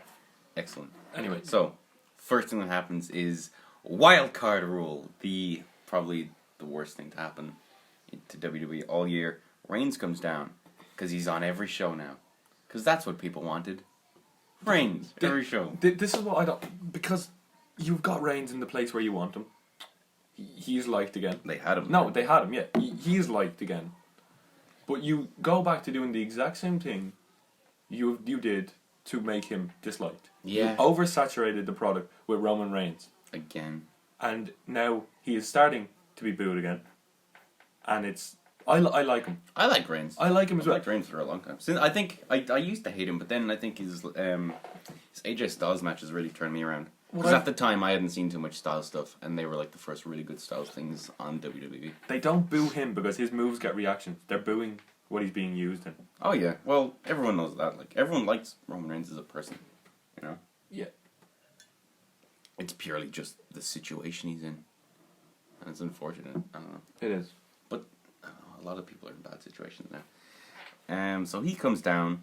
Excellent. Anyway. So, first thing that happens is wild card rule. Probably the worst thing to happen to WWE all year. Reigns comes down because he's on every show now. Because that's what people wanted. Reigns, every show. This is what I don't... Because you've got Reigns in the place where you want him. He's liked again. They had him. No, they had him, yeah. He's liked again. But you go back to doing the exact same thing you did to make him disliked. Yeah. You oversaturated the product with Roman Reigns. Again. And now he is starting to be booed again. And it's... I like him. I like Reigns. I like him as well. I liked Reigns for a long time. Since I think I used to hate him, but then I think his AJ Styles matches really turned me around. Because at the time I hadn't seen too much Styles stuff, and they were like the first really good Styles things on WWE. They don't boo him because his moves get reactions. They're booing what he's being used in. Oh yeah, well everyone knows that. Like everyone likes Roman Reigns as a person, you know. Yeah. It's purely just the situation he's in, and it's unfortunate. I don't know. It is. But I don't know, a lot of people are in bad situations now. So he comes down,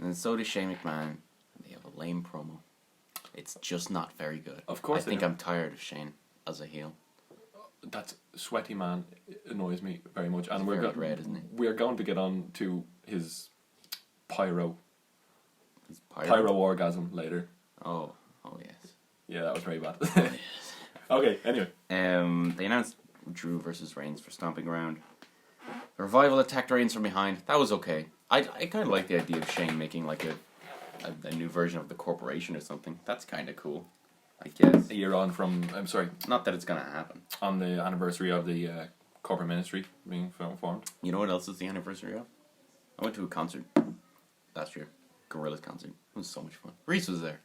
and so does Shane McMahon. And they have a lame promo. It's just not very good. Of course, I think I'm tired of Shane as a heel. That sweaty man annoys me very much, and He's very red, isn't he? We are going to get on to his pyro orgasm later. Oh yes. Yeah, that was very bad. Okay, anyway. They announced Drew versus Reigns for Stomping Ground. The Revival attacked Reigns from behind. That was okay. I kind of like the idea of Shane making like a new version of the Corporation or something. That's kind of cool, I guess. A year on from... I'm sorry. Not that it's going to happen. On the anniversary of the corporate ministry being formed. You know what else is the anniversary of? I went to a concert last year. Gorillaz concert. It was so much fun. Reese was there.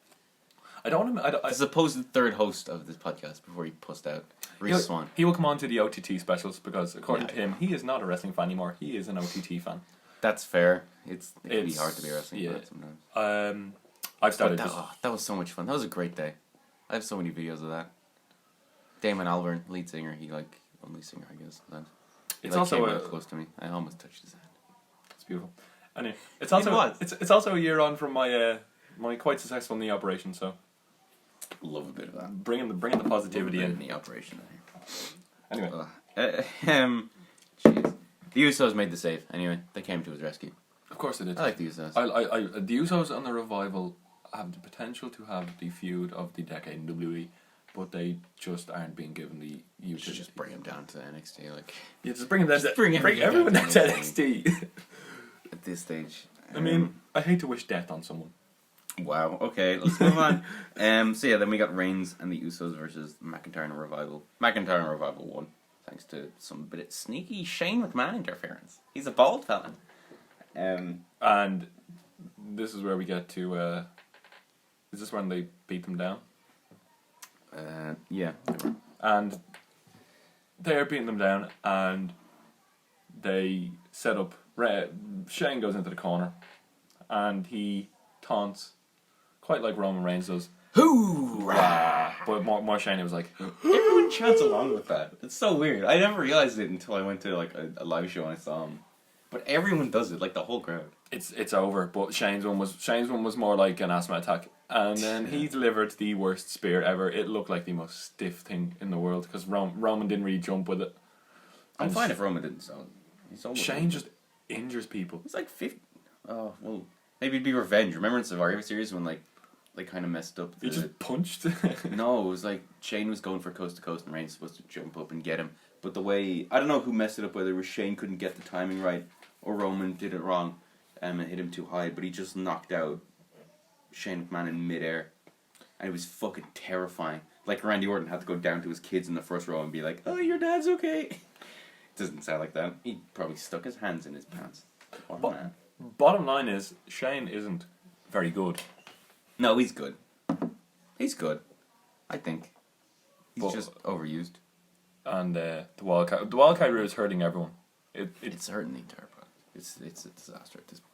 I don't want to... The supposed third host of this podcast before he pussed out. Reese Swan. He will come on to the OTT specials because according to him, he is not a wrestling fan anymore. He is an OTT fan. That's fair. It can be hard to be a wrestling fan sometimes. I've started... That was so much fun. That was a great day. I have so many videos of that. Damon Albarn, lead singer, only singer, I guess. It's also came close to me. I almost touched his hand. It's beautiful. Anyway, it's also a year on from my my quite successful knee operation. So love a bit of that. Bringing the positivity in knee operation. Anyway, jeez. The Usos made the save. Anyway, they came to his rescue. Of course they did. I like the Usos. The Usos and the Revival have the potential to have the feud of the decade in WWE, but they just aren't being given the utility. Just bring them down to NXT, like. Yeah, just bring them down. Bring everyone down to NXT. At this stage. I mean, I hate to wish death on someone. Wow. Okay, let's move on. So yeah, then we got Reigns and the Usos versus McIntyre and Revival. McIntyre and Revival won, thanks to some bit of sneaky Shane McMahon interference. He's a bald fella. And this is where we get to. Is this when they beat them down? Yeah. And they're beating them down, and they set up. Shane goes into the corner, and he taunts, quite like Roman Reigns does. Hoorah! But more Shane, it was like... Everyone chants along with that. It's so weird. I never realized it until I went to like a live show and I saw him. But everyone does it, like the whole crowd. It's over, but Shane's one was more like an asthma attack. And then he delivered the worst spear ever. It looked like the most stiff thing in the world, because Roman didn't really jump with it. I'm fine if Roman didn't sell it. Shane just injures people. It's like 50... Oh, well... Maybe it'd be revenge. Remember in Survivor Series when like they kind of messed up? He just punched? No, it was like Shane was going for coast to coast and Reigns was supposed to jump up and get him. But the way... I don't know who messed it up, whether it was Shane couldn't get the timing right or Roman did it wrong and hit him too high, but he just knocked out Shane McMahon in midair. And it was fucking terrifying. Like Randy Orton had to go down to his kids in the first row and be like, "Oh, your dad's okay." It doesn't sound like that. He probably stuck his hands in his pants. Bottom line is, Shane isn't very good. No, he's good. He's good. I think. He's just overused. And the wildcard rule is hurting everyone. It's hurting the entire product. It's a disaster at this point.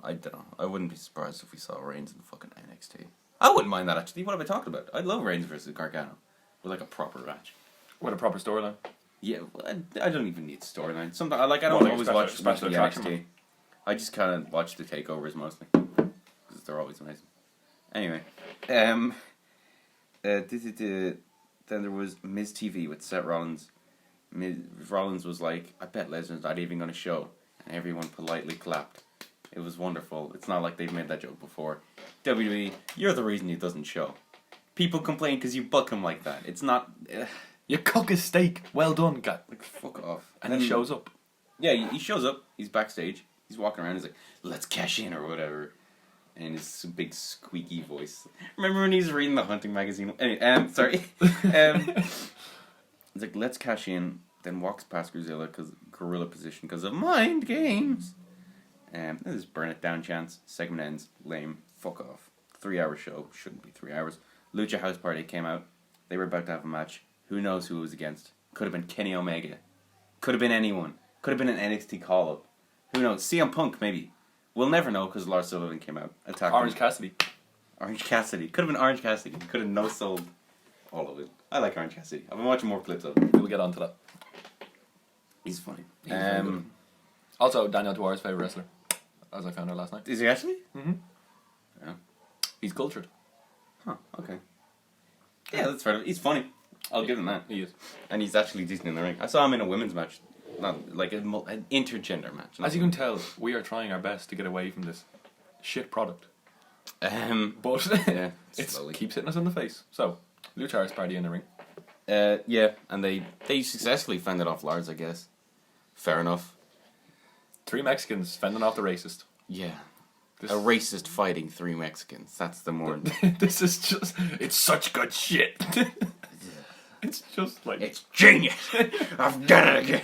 I don't know. I wouldn't be surprised if we saw Reigns in fucking NXT. I wouldn't mind that actually. What have I talked about? I'd love Reigns versus Gargano with like a proper match. With a proper storyline. Yeah, well, I don't even need storyline. Sometimes I don't always watch the NXT. I just kind of watch the takeovers mostly because they're always amazing. Anyway, then there was Miz TV with Seth Rollins. Rollins was like, "I bet Lesnar's not even going to show," and everyone politely clapped. It was wonderful. It's not like they've made that joke before. WWE, you're the reason he doesn't show. People complain because you book him like that. It's not. You cook his steak. Well done, guy. Like, fuck off. And he shows up. Yeah, he shows up. He's backstage. He's walking around. He's like, "Let's cash in," or whatever. and his big squeaky voice. Remember when he's reading the hunting magazine? Anyway, sorry. It's like, let's cash in, then walks past gorilla position because of mind games. This is burn it down chance. Segment ends. Lame. Fuck off. 3-hour show. Shouldn't be 3 hours. Lucha House Party came out. They were about to have a match. Who knows who it was against? Could have been Kenny Omega. Could have been anyone. Could have been an NXT call-up. Who knows? CM Punk, maybe. We'll never know because Lars Sullivan came out. Orange Cassidy. Orange Cassidy. Could have been Orange Cassidy. Could have no-sold all of it. I like Orange Cassidy. I've been watching more clips of him. We'll get on to that. He's funny. Also, Daniel Dwar's favourite wrestler, as I found out last night. Is he actually? Mm-hmm. Yeah. He's cultured. Huh, okay. Yeah, that's fair. He's funny. I'll give him that. He is. And he's actually decent in the ring. I saw him in a women's match. Not like an intergender match. As you can tell, we are trying our best to get away from this shit product. But yeah, it keeps hitting us in the face. So, Lucha House Party in the ring. Yeah, and they successfully fended off Lars, I guess. Fair enough. 3 Mexicans fending off the racist. Yeah. A racist fighting 3 Mexicans. That's the more... This is just... It's such good shit. It's just like... It's genius. I've done it again.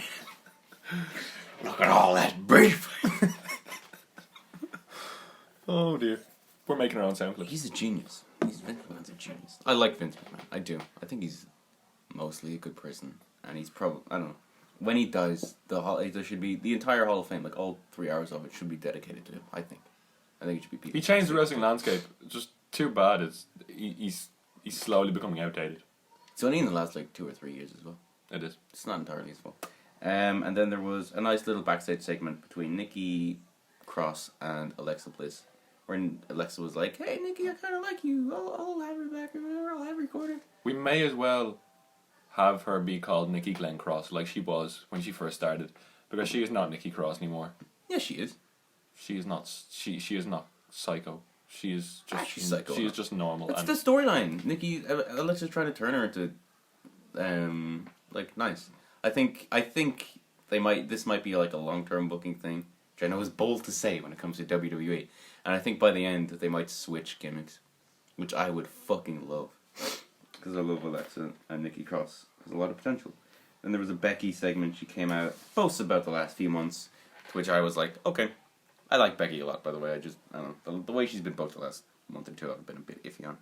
Look at all that beef. Oh dear. We're making our own sound clips. He's a genius. Vince McMahon's a genius. I like Vince McMahon. I do. I think he's mostly a good person. And he's probably... I don't know. When he dies, there should be... The entire Hall of Fame, like all 3 hours of it, should be dedicated to him, I think. I think it should be people. He changed the wrestling landscape. Just too bad. He's slowly becoming outdated. It's only in the last 2 or 3 years as well. It is. It's not entirely his fault. And then there was a nice little backstage segment between Nikki Cross and Alexa Bliss, where Alexa was like, "Hey Nikki, I kind of like you. I'll have her back. I'll have her recorded." We may as well have her be called Nikki Glenn Cross, like she was when she first started, because she is not Nikki Cross anymore. Yeah, she is. She is not. She is not psycho. She is just. She's psycho. She is just normal. That's the storyline. Alexa's trying to turn her into, nice. I think this might be like a long-term booking thing, which I know is bold to say when it comes to WWE, and I think by the end they might switch gimmicks, which I would fucking love, because I love Alexa and Nikki Cross. There's a lot of potential. Then there was a Becky segment. She came out, boasts about the last few months, to which I was like, okay. I like Becky a lot, by the way. I don't know. The way she's been booked the last month or two, I've been a bit iffy on.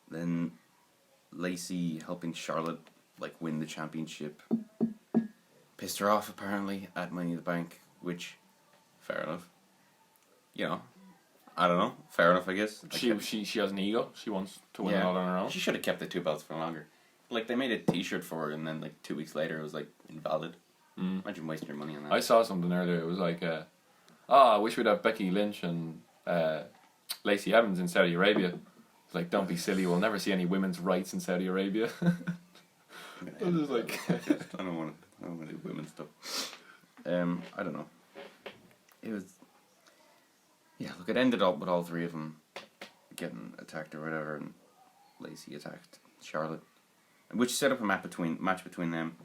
Then Lacey helping Charlotte win the championship pissed her off apparently at Money in the Bank, which fair enough. You know, I don't know. Fair enough, I guess. She has an ego. She wants to win it all on her own. She should have kept the 2 belts for longer. They made a T-shirt for her, and then 2 weeks later it was invalid. Imagine wasting your money on that. I saw something earlier. It was I wish we'd have Becky Lynch and Lacey Evans in Saudi Arabia. It's don't be silly. We'll never see any women's rights in Saudi Arabia. I was I don't want to do women's stuff. I don't know. It was... Yeah, look, it ended up with all 3 of them getting attacked or whatever, and Lacey attacked Charlotte, which set up a match between them.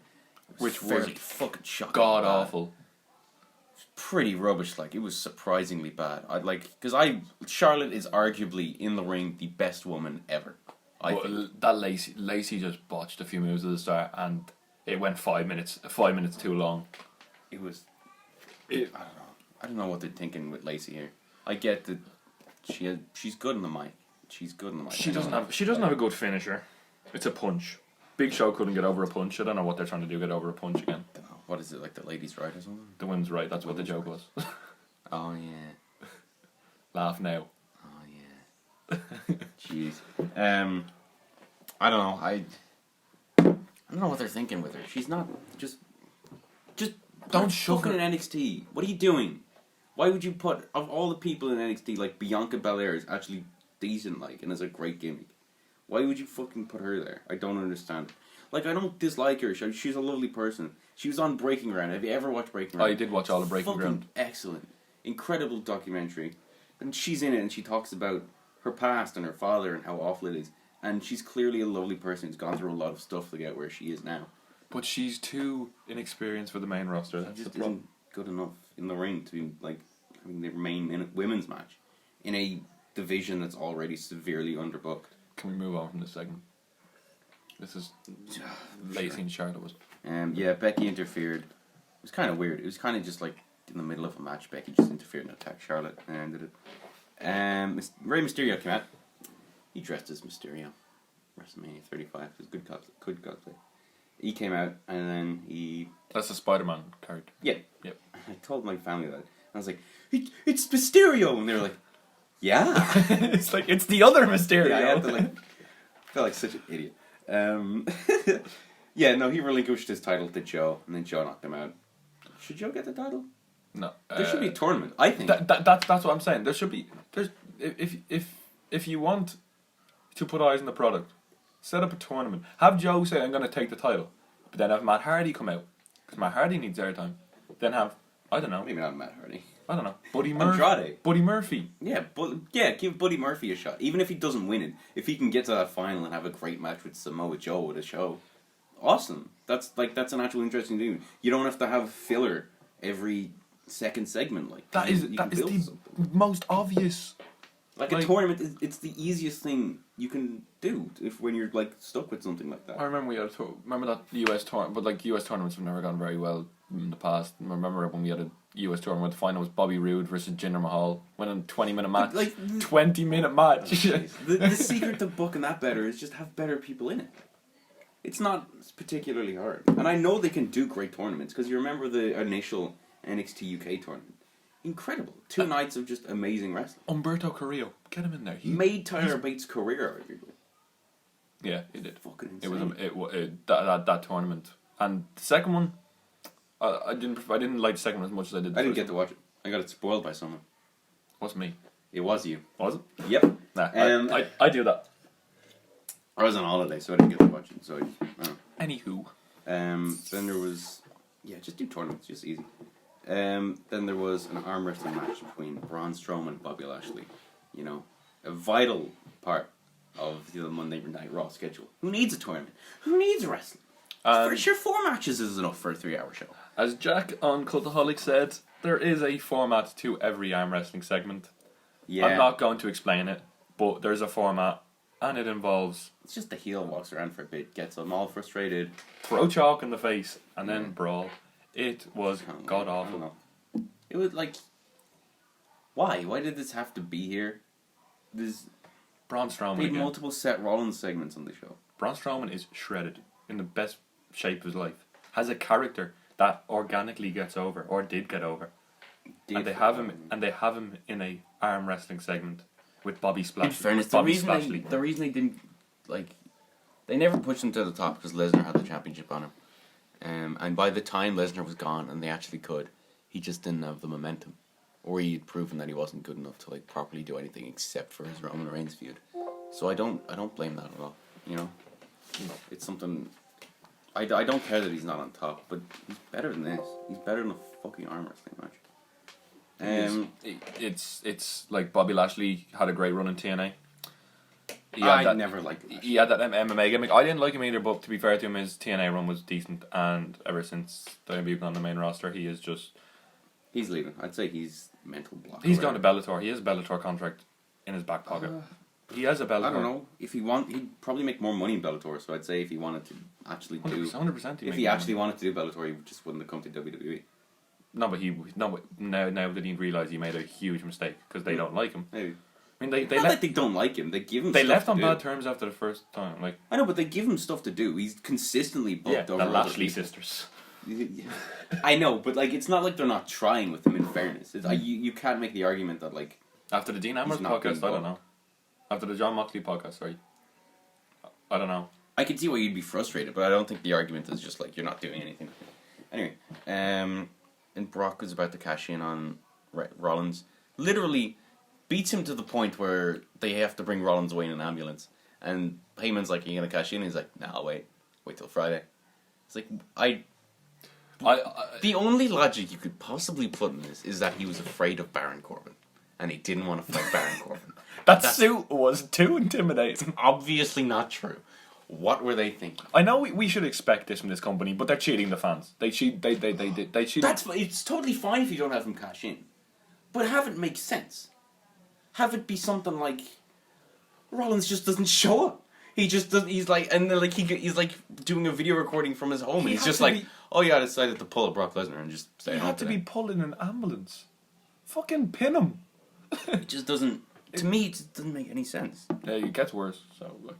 Which was fucking shocking. God awful. Pretty rubbish. It was surprisingly bad. Because Charlotte is arguably in the ring the best woman ever. I think that Lacey just botched a few moves at the start, and it went 5 minutes too long. It was. I don't know. I don't know what they're thinking with Lacey here. I get that she's good in the mic. She's good in the mic. She doesn't have a good finisher. It's a punch. Big Show couldn't get over a punch. I don't know what they're trying to do, get over a punch again. What is it, the ladies' right or something? The women's right, that's what the joke was. Oh, yeah. Laugh now. Oh, yeah. Jeez. I don't know. I don't know what they're thinking with her. She's not... Just don't shove her in NXT. What are you doing? Why would you put... Of all the people in NXT, Bianca Belair is actually decent, and is a great gimmick. Why would you fucking put her there? I don't understand. I don't dislike her. She's a lovely person. She was on Breaking Ground. Have you ever watched Breaking Ground? I did watch all of Breaking Ground. Excellent. Incredible documentary. And she's in it and she talks about her past and her father and how awful it is. And she's clearly a lovely person who's gone through a lot of stuff to get where she is now. But she's too inexperienced for the main roster. She just isn't good enough in the ring to be, having their main women's match in a division that's already severely underbooked. Can we move on from this segment? This is Lacey and Charlotte, was it? Yeah, Becky interfered. It was kind of weird. It was kind of just like in the middle of a match, Becky just interfered and attacked Charlotte and ended it. Rey Mysterio came out. He dressed as Mysterio. WrestleMania 35. It was good cosplay. He came out and then he... That's a Spider-Man character. Yeah. Yep. I told my family that. I was like, it's Mysterio! And they were like, yeah. It's like, it's the other Mysterio. Yeah, I had to I felt like such an idiot. Yeah, no, he relinquished his title to Joe, and then Joe knocked him out. Should Joe get the title? No. There should be a tournament, I think. That's what I'm saying. There should be... If you want to put eyes on the product, set up a tournament. Have Joe say, I'm going to take the title. But then have Matt Hardy come out. Because Matt Hardy needs airtime. Then have, I don't know. Maybe not Matt Hardy. I don't know. Buddy Murphy. Andrade. Buddy Murphy. Yeah, give Buddy Murphy a shot. Even if he doesn't win it. If he can get to that final and have a great match with Samoa Joe at a show. Awesome. That's an actual interesting thing. You don't have to have filler every second segment. Like that is the most obvious. Like a tournament, it's the easiest thing you can do when you're like stuck with something like that. I remember we had remember that US tournament, but like US tournaments have never gone very well in the past. I remember when we had a US tournament where the final was Bobby Roode versus Jinder Mahal, went on a 20-minute match. 20-minute match. The secret to booking that better is just have better people in it. It's not particularly hard, and I know they can do great tournaments because you remember the initial NXT UK tournament. Incredible. 2 nights of just amazing wrestling. Umberto Carrillo. Get him in there. He made Tyler Bates' career, arguably. Yeah, he did. Fucking insane. It was that tournament. And the second one, I didn't like the second one as much as I did the I didn't first get to watch it. I got it spoiled by someone. What's me? It was you. Was it? Yep. Nah, I do that. I was on holiday, so I didn't get to watch it. So Anywho. Then there was... Yeah, just do tournaments. Just easy. Then there was an arm wrestling match between Braun Strowman and Bobby Lashley. You know, a vital part of the Monday Night Raw schedule. Who needs a tournament? Who needs wrestling? For sure, 4 matches is enough for a 3-hour show. As Jack on Cultaholic said, there is a format to every arm wrestling segment. Yeah. I'm not going to explain it, but there's a format, and it involves... It's just the heel walks around for a bit, gets them all frustrated. Throw chalk in the face, and then brawl. It was god awful. It was like, why? Why did this have to be here? There's Braun Strowman. They had multiple Seth Rollins segments on the show. Braun Strowman is shredded in the best shape of his life. Has a character that organically gets over, or did get over. And they have him in a arm wrestling segment with Bobby Splash. In fairness, the reason they didn't they never pushed him to the top because Lesnar had the championship on him. And by the time Lesnar was gone and they actually could, he just didn't have the momentum. Or he'd proven that he wasn't good enough to properly do anything except for his Roman Reigns feud. So I don't blame that at all. You know? It's something... I don't care that he's not on top, but he's better than this. He's better than a fucking arm wrestling match. It's like Bobby Lashley had a great run in TNA. I never liked Lashley. He had that MMA gimmick. I didn't like him either, but to be fair to him, his TNA run was decent, and ever since WWE on the main roster, he is just... He's leaving. I'd say he's mental block. He's gone to Bellator. He has a Bellator contract in his back pocket. He has a Bellator. I don't know. If he'd probably make more money in Bellator, so I'd say if he wanted to actually do... 100% if he actually wanted to do Bellator, he just wouldn't have come to WWE. No, but now that he realised he made a huge mistake, because they don't like him. Maybe. I mean, they don't like him. They give him. They left on bad terms after the first time. I know, but they give him stuff to do. He's consistently booked over the Lashley sisters. I know, but it's not like they're not trying with him. In fairness, you can't make the argument that after the Dean Ambrose podcast, I don't know. After the John Moxley podcast, sorry, I don't know. I can see why you'd be frustrated, but I don't think the argument is just you're not doing anything. Anyway, and Brock was about to cash in on Rollins. Literally beats him to the point where they have to bring Rollins away in an ambulance. And Heyman's like, "Are you gonna cash in?" He's like, "Nah, I'll wait till Friday." It's like the only logic you could possibly put in this is that he was afraid of Baron Corbin, and he didn't want to fight Baron Corbin. That suit was too intimidating. Obviously not true. What were they thinking? I know we should expect this from this company, but they're cheating the fans. They cheat. They cheat. It's totally fine if you don't have him cash in. But have it make sense. Have it be something like Rollins just doesn't show up. He just doesn't. He's like, and then like he's like doing a video recording from his home, and he's just like, "Oh yeah, I decided to pull a Brock Lesnar and just stay home." He had to be pulled in an ambulance. Fucking pin him. It just doesn't. To me, it just doesn't make any sense. Yeah, it gets worse. So like,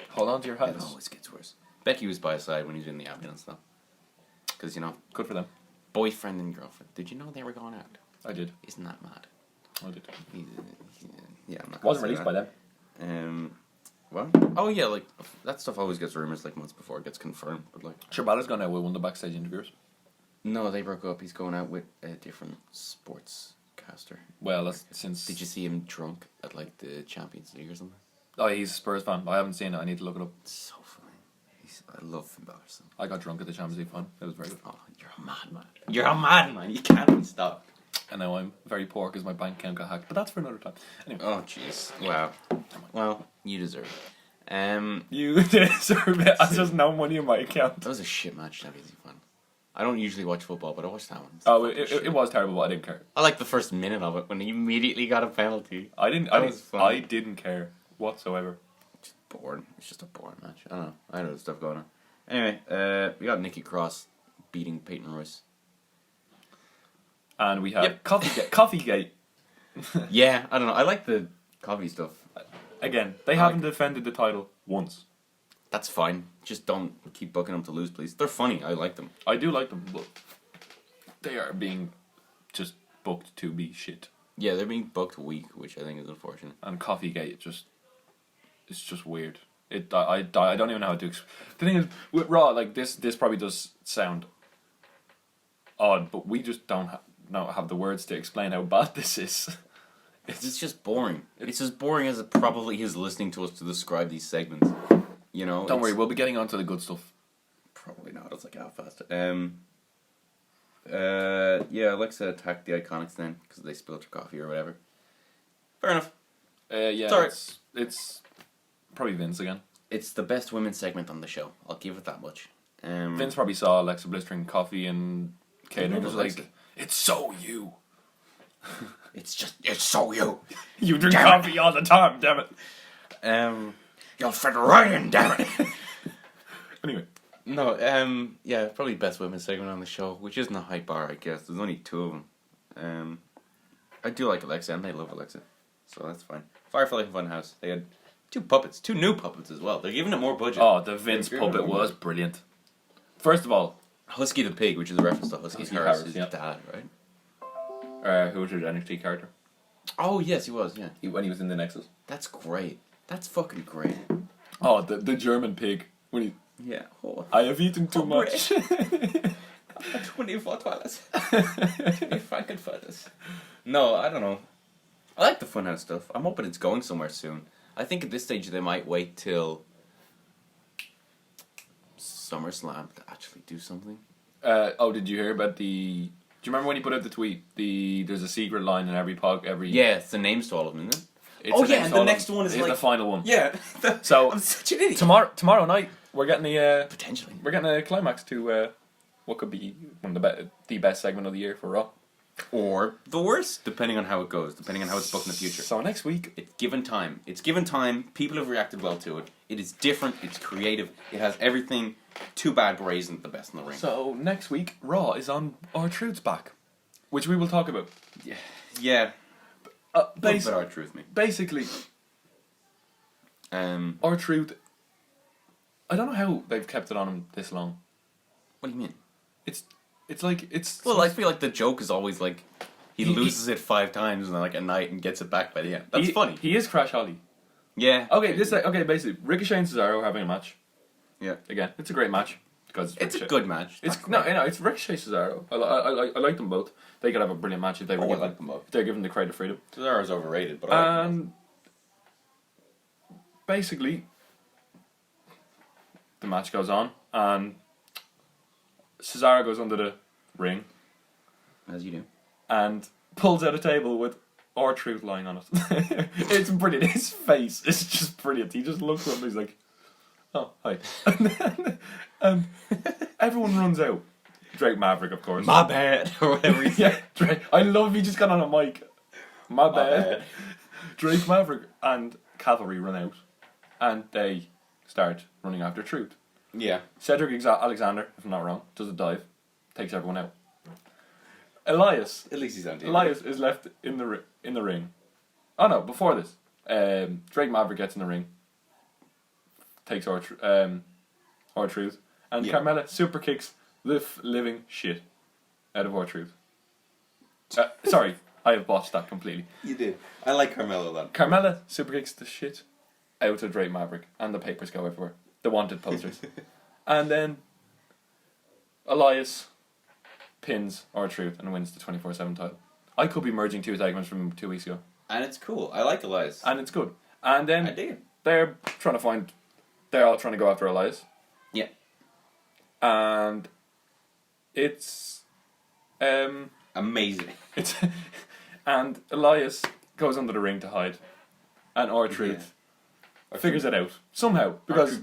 hold on to your hats. It always gets worse. Becky was by his side when he was in the ambulance, though, because good for them. Boyfriend and girlfriend. Did you know they were going out? I did. Isn't that mad? I did. Yeah, I'm not. Wasn't released by them. What? Oh yeah, like that stuff always gets rumors like months before it gets confirmed. But like, Shibata's gone out with one of the backstage interviewers. No, they broke up. He's going out with a different sportscaster. Well, that's since. Did you see him drunk at like the Champions League or something? Oh, he's a Spurs fan. I haven't seen it. I need to look it up. It's so funny. I love Finn Balor. I got drunk at the Champions League fun. It was very good. Oh, you're a madman. You're a madman. You can't stop. And now I'm very poor because my bank account got hacked. But that's for another time. Anyway. Oh, jeez. Wow. Well, you deserve it. You deserve it. There's just no money in my account. That was a shit match. That was fun. I don't usually watch football, but I watched that one. It was terrible, but I didn't care. I liked the first minute of it when he immediately got a penalty. I didn't care whatsoever. Just boring. It's just a boring match. I don't know. I know the stuff going on. Anyway, we got Nikki Cross beating Peyton Royce. And we have Coffeegate. Yeah, I don't know. I like the coffee stuff. Again, they haven't defended the title once. That's fine. Just don't keep booking them to lose, please. They're funny. I like them. I do like them, but they are being just booked to be shit. Yeah, they're being booked weak, which I think is unfortunate. And Coffeegate, it's just weird. I don't even know how to. The thing is, with Raw, like this probably does sound odd, but we just don't have the words to explain how bad this is. It's just boring. It's as boring as it probably is listening to us to describe these segments. You know. Don't worry, we'll be getting onto the good stuff. Probably not. It's like half-assed. Yeah, Alexa attacked the Iconics then because they spilled her coffee or whatever. Fair enough. Yeah, it's probably Vince again. It's the best women's segment on the show. I'll give it that much. Vince probably saw Alexa blistering coffee and catering. It was like, it's so you. It's so you. You drink coffee all the time, damn it. You'll fit right in, damn it. Anyway. No, yeah, probably best women's segment on the show, which isn't a high bar, I guess. There's only two of them. I do like Alexa, and I love Alexa, so that's fine. Firefly Funhouse, they had two new puppets as well. They're giving it more budget. Oh, the Vince puppet was brilliant. First of all, Husky the Pig, which is a reference to Husky Harris, his dad, right? Who was your NXT character? Oh, yes, he was, yeah. When he was in the Nexus. That's great. That's fucking great. Oh, the German pig. When he... Yeah. Oh. I have eaten too much. 24 toilets. Frankenfurters. No, I don't know. I like the Funhouse stuff. I'm hoping it's going somewhere soon. I think at this stage they might wait till SummerSlam to actually do something. Did you hear about the... Do you remember when he put out the tweet? There's a secret line in every Yeah, it's the names to all of them, isn't it? And the next one is the final one. Yeah. So I'm such an idiot. Tomorrow night we're getting potentially we're getting a climax to what could be one of the best segment of the year for Raw, or the worst, depending on how it goes, depending on how it's booked in the future. So next week, it's given time. People have reacted well to it. It is different. It's creative. It has everything. Too bad Bray isn't the best in the ring. So next week, Raw is on R-Truth's back, which we will talk about. Yeah. R-Truth, me. Basically, R-Truth. I don't know how they've kept it on him this long. What do you mean? It's like it's. Well, I feel like the joke is always like he loses it 5 times in like a night and gets it back by the end. That's funny. He is Crash Holly. Yeah. Okay. Basically, Ricochet and Cesaro having a match. Yeah. Again, it's a great match because it's a good match. It's Ricochet Cesaro. I like them both. They could have a brilliant match if they were given them both. If they're given the creative freedom. Cesaro's overrated, but I like them. Basically, the match goes on and Cesaro goes under the ring, as you do, and pulls out a table with R-Truth lying on it. It's brilliant. His face is just brilliant. He just looks up and he's like, "Oh, hi." And everyone runs out. Drake Maverick, of course. My bad, or whatever. Yeah, Drake. I love he just got on a mic My bad. Drake Maverick and Cavalry run out, and they start running after Truth. Yeah. Cedric Alexander, if I'm not wrong, does a dive, takes everyone out. Elias. At least he's on TV. Elias is left in the ring. Oh no! Before this, Drake Maverick gets in the ring, takes R-Truth, and Carmella super kicks the living shit out of R-Truth. Sorry, I have botched that completely. You did. I like Carmella then. Carmella super kicks the shit out of Drake Maverick, and the papers go everywhere. The wanted posters. And then Elias pins R-Truth and wins the 24/7 title. I could be merging two segments from 2 weeks ago. And it's cool. I like Elias. And it's good. And then I do. they're all trying to go after Elias. Yeah. And it's amazing. And Elias goes under the ring to hide. And R-Truth figures it out somehow because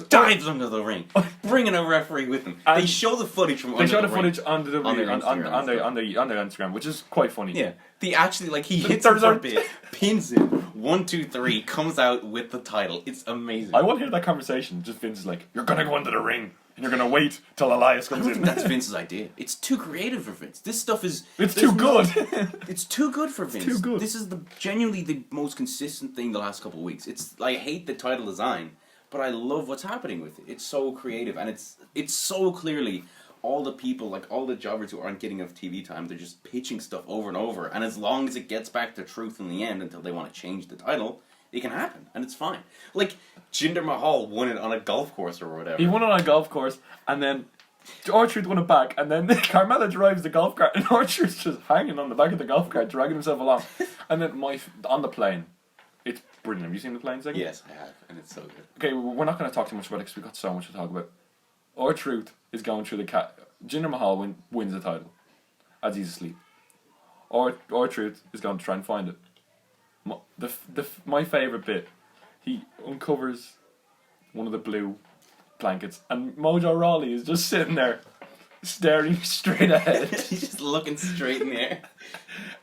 dives under the ring, bringing a referee with him. They show the footage from. They show the footage on their Instagram, which is quite funny. Yeah, they actually he hits him for a bit, pins him, 1, 2, 3, comes out with the title. It's amazing. I want to hear that conversation. Just Vince is like, "You're gonna go under the ring, and you're gonna wait till Elias comes in." That's Vince's idea. It's too creative for Vince. This stuff is. It's too good. It's too good for Vince. Too good. This is genuinely the most consistent thing the last couple of weeks. I hate the title design. But I love what's happening with it. It's so creative, and it's so clearly all the people, all the jobbers who aren't getting enough TV time, they're just pitching stuff over and over. And as long as it gets back to Truth in the end, until they want to change the title, it can happen, and it's fine. Jinder Mahal won it on a golf course or whatever. He won it on a golf course, and then R-Truth won it back, and then Carmella drives the golf cart, and R-Truth's just hanging on the back of the golf cart, dragging himself along. And then on the plane. It's brilliant. Have you seen the plane segment? Yes, I have, and it's so good. Okay, we're not going to talk too much about it because we've got so much to talk about. R-Truth is going through the Jinder Mahal wins the title as he's asleep. R-Truth is going to try and find it. My favourite bit, he uncovers one of the blue blankets, and Mojo Rawley is just sitting there staring straight ahead. He's just looking straight in the air.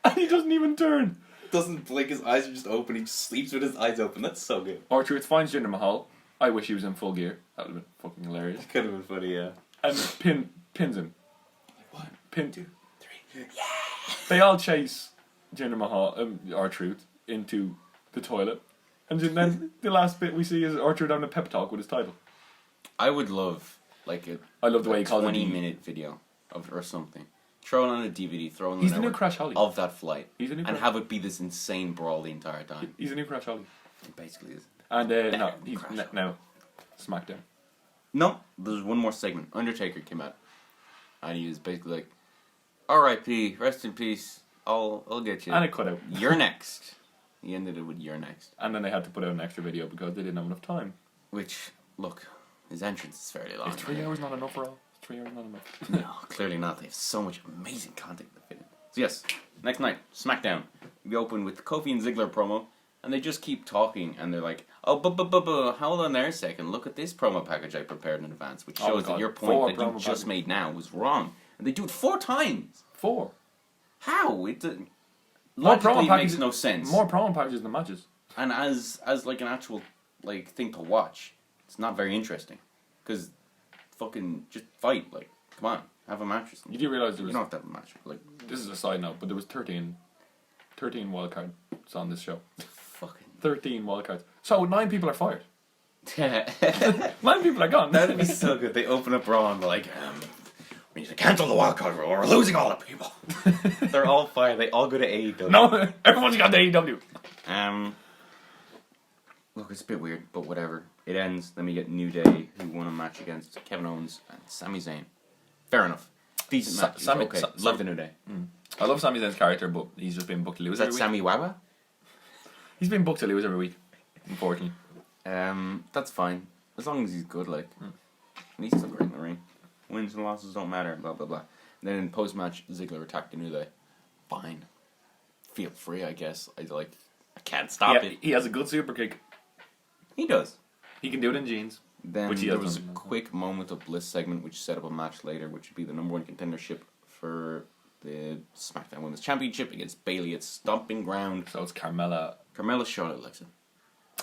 And he doesn't even turn. Doesn't blink, his eyes are just open, he just sleeps with his eyes open. That's so good. R-Truth finds Jinder Mahal. I wish he was in full gear. That would have been fucking hilarious. It could have been funny, yeah. And pins him. 1, 2, 3, yeah! They all chase Jinder Mahal, R-Truth, into the toilet. And then the last bit we see is R-Truth having a pep talk with his title. I would love, I love the way he calls it 20-minute video or something. Throw it on a DVD, throw it on He's the new Crash Holly. of that flight. He's the new and have it be this insane brawl the entire time. He's the new Crash Holly. It basically is. And no, he's now SmackDown. No, there's one more segment. Undertaker came out. And he was basically like, R.I.P., rest in peace, I'll get you. And it cut out. You're next. He ended it with "you're next." And then they had to put out an extra video because they didn't have enough time. Which, look, his entrance is fairly long. Is 3 hours not enough for all? 3 hours not enough? No, clearly not. They have so much amazing content to fit in. So yes, next night, SmackDown. We open with Kofi and Ziggler promo, and they just keep talking, and they're like, "Oh, hold on there a second. Look at this promo package I prepared in advance, which shows that your point that you just made now was wrong." And they do it 4 times. 4? How? Logically makes no sense. More promo packages than matches. And as an actual thing to watch, it's not very interesting, because fucking just fight. Come on, have a match or something. You do realise there was... You don't have to have a match. This is a side note, but there was 13 wildcards on this show. Fucking 13 wildcards. So 9 people are fired. 9 people are gone. That'd be so good. They open up Raw and they're like, we need to cancel the wildcard rule. We're losing all the people. They're all fired. They all go to AEW. No, everyone's got the AEW. Look, it's a bit weird, but whatever. It ends. Then we get New Day, who won a match against Kevin Owens and Sami Zayn. Fair enough. Decent match. Okay. Love the New Day. I love Sami Zayn's character, but he's just been booked to lose. Is that Sammy Wawa? He's been booked to lose every week, unfortunately. That's fine. As long as he's good, And he's still great in the ring. Wins and losses don't matter, blah, blah, blah. And then in post-match, Ziggler attacked the New Day. Fine. Feel free, I guess. I can't stop it. He has a good super kick. He does. He can do it in jeans. Then there was a quick moment of bliss segment which set up a match later, which would be the #1 contendership for the SmackDown Women's Championship against Bayley at Stomping Ground. So it's Carmella, Charlotte, Alexa.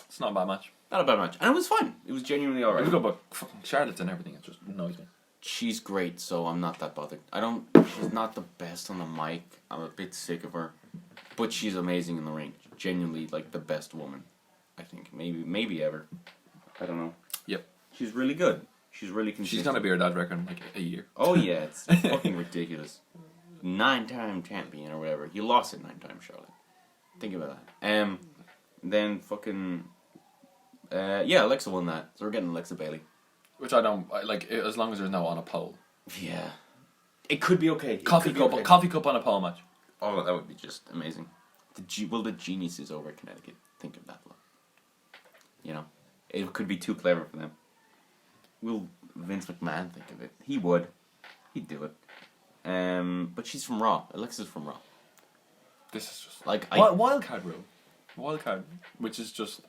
It's not a bad match. Not a bad match. And it was fun. It was genuinely alright. It was good, but fucking Charlotte's and everything, it just annoys me. She's great, so I'm not that bothered. She's not the best on the mic. I'm a bit sick of her. But she's amazing in the ring. Genuinely, like, the best woman. I think. Maybe ever. I don't know. Yep. She's really good. She's really consistent. She's gonna be her dad record in like a year. Oh yeah, it's fucking ridiculous. 9-time champion or whatever. You lost it 9 times, Charlotte. Think about that. Then fucking... Alexa won that. So we're getting Alexa Bayley. Which I don't... like, as long as there's no on a pole. Yeah. It could be okay. Coffee cup on a pole match. Oh, that would be just amazing. Will the geniuses over at Connecticut think of that? You know? It could be too clever for them. Will Vince McMahon think of it? He would. He'd do it. But she's from Raw. Alexa's from Raw. This is just... like Wildcard rule. Wildcard, which is just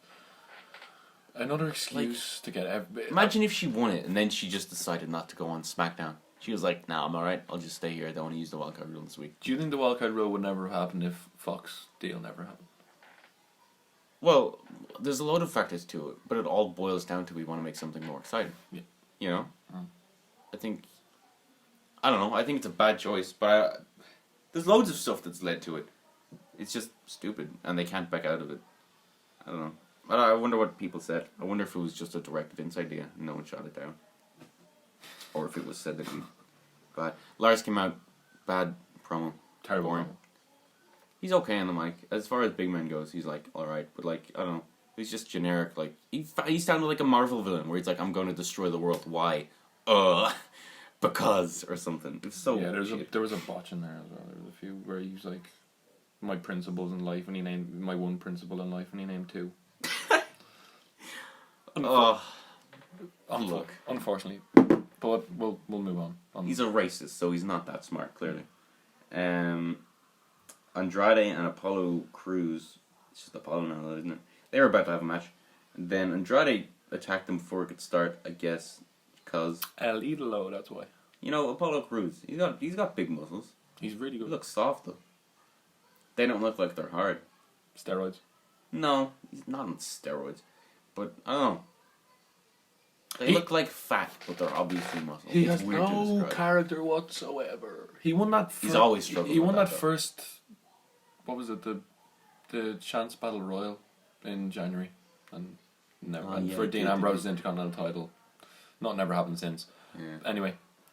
another excuse to get... Imagine if she won it and then she just decided not to go on SmackDown. She was like, nah, I'm alright. I'll just stay here. I don't want to use the wildcard rule this week. Do you think the wildcard rule would never have happened if Fox deal never happened? Well, there's a load of factors to it, but it all boils down to we want to make something more exciting. Yeah. You know? I think... I don't know. I think it's a bad choice, but there's loads of stuff that's led to it. It's just stupid, and they can't back out of it. I don't know. But I wonder what people said. I wonder if it was just a direct Vince idea and no one shot it down. Or if it was said that he... But Lars came out, bad promo. Terrible. Boring. He's okay on the mic. As far as big man goes, he's like, alright. But like, I don't know. He's just generic. Like, he sounded like a Marvel villain where he's like, I'm going to destroy the world. Why? Because, or something. It's so there was a botch in there as well. There was a few where he was like, my principles in life, and he named my one principle in life, and he named 2. Look. Unfortunately. But we'll move on. He's a racist, so he's not that smart, clearly. Andrade and Apollo Crews, it's just Apollo now, isn't it? They were about to have a match. And then Andrade attacked them before it could start, I guess, because... El Idolo, that's why. You know, Apollo Crews, he's got big muscles. He's really good. He looks soft, though. They don't look like they're hard. Steroids? No, he's not on steroids. But, I don't know. They look like fat, but they're obviously muscle. He has no character whatsoever. He won that... He's always struggled. He won that first... What was it? The Chance Battle Royal in January. And never for Dean Ambrose's Intercontinental title. Never happened since. Yeah. Anyway,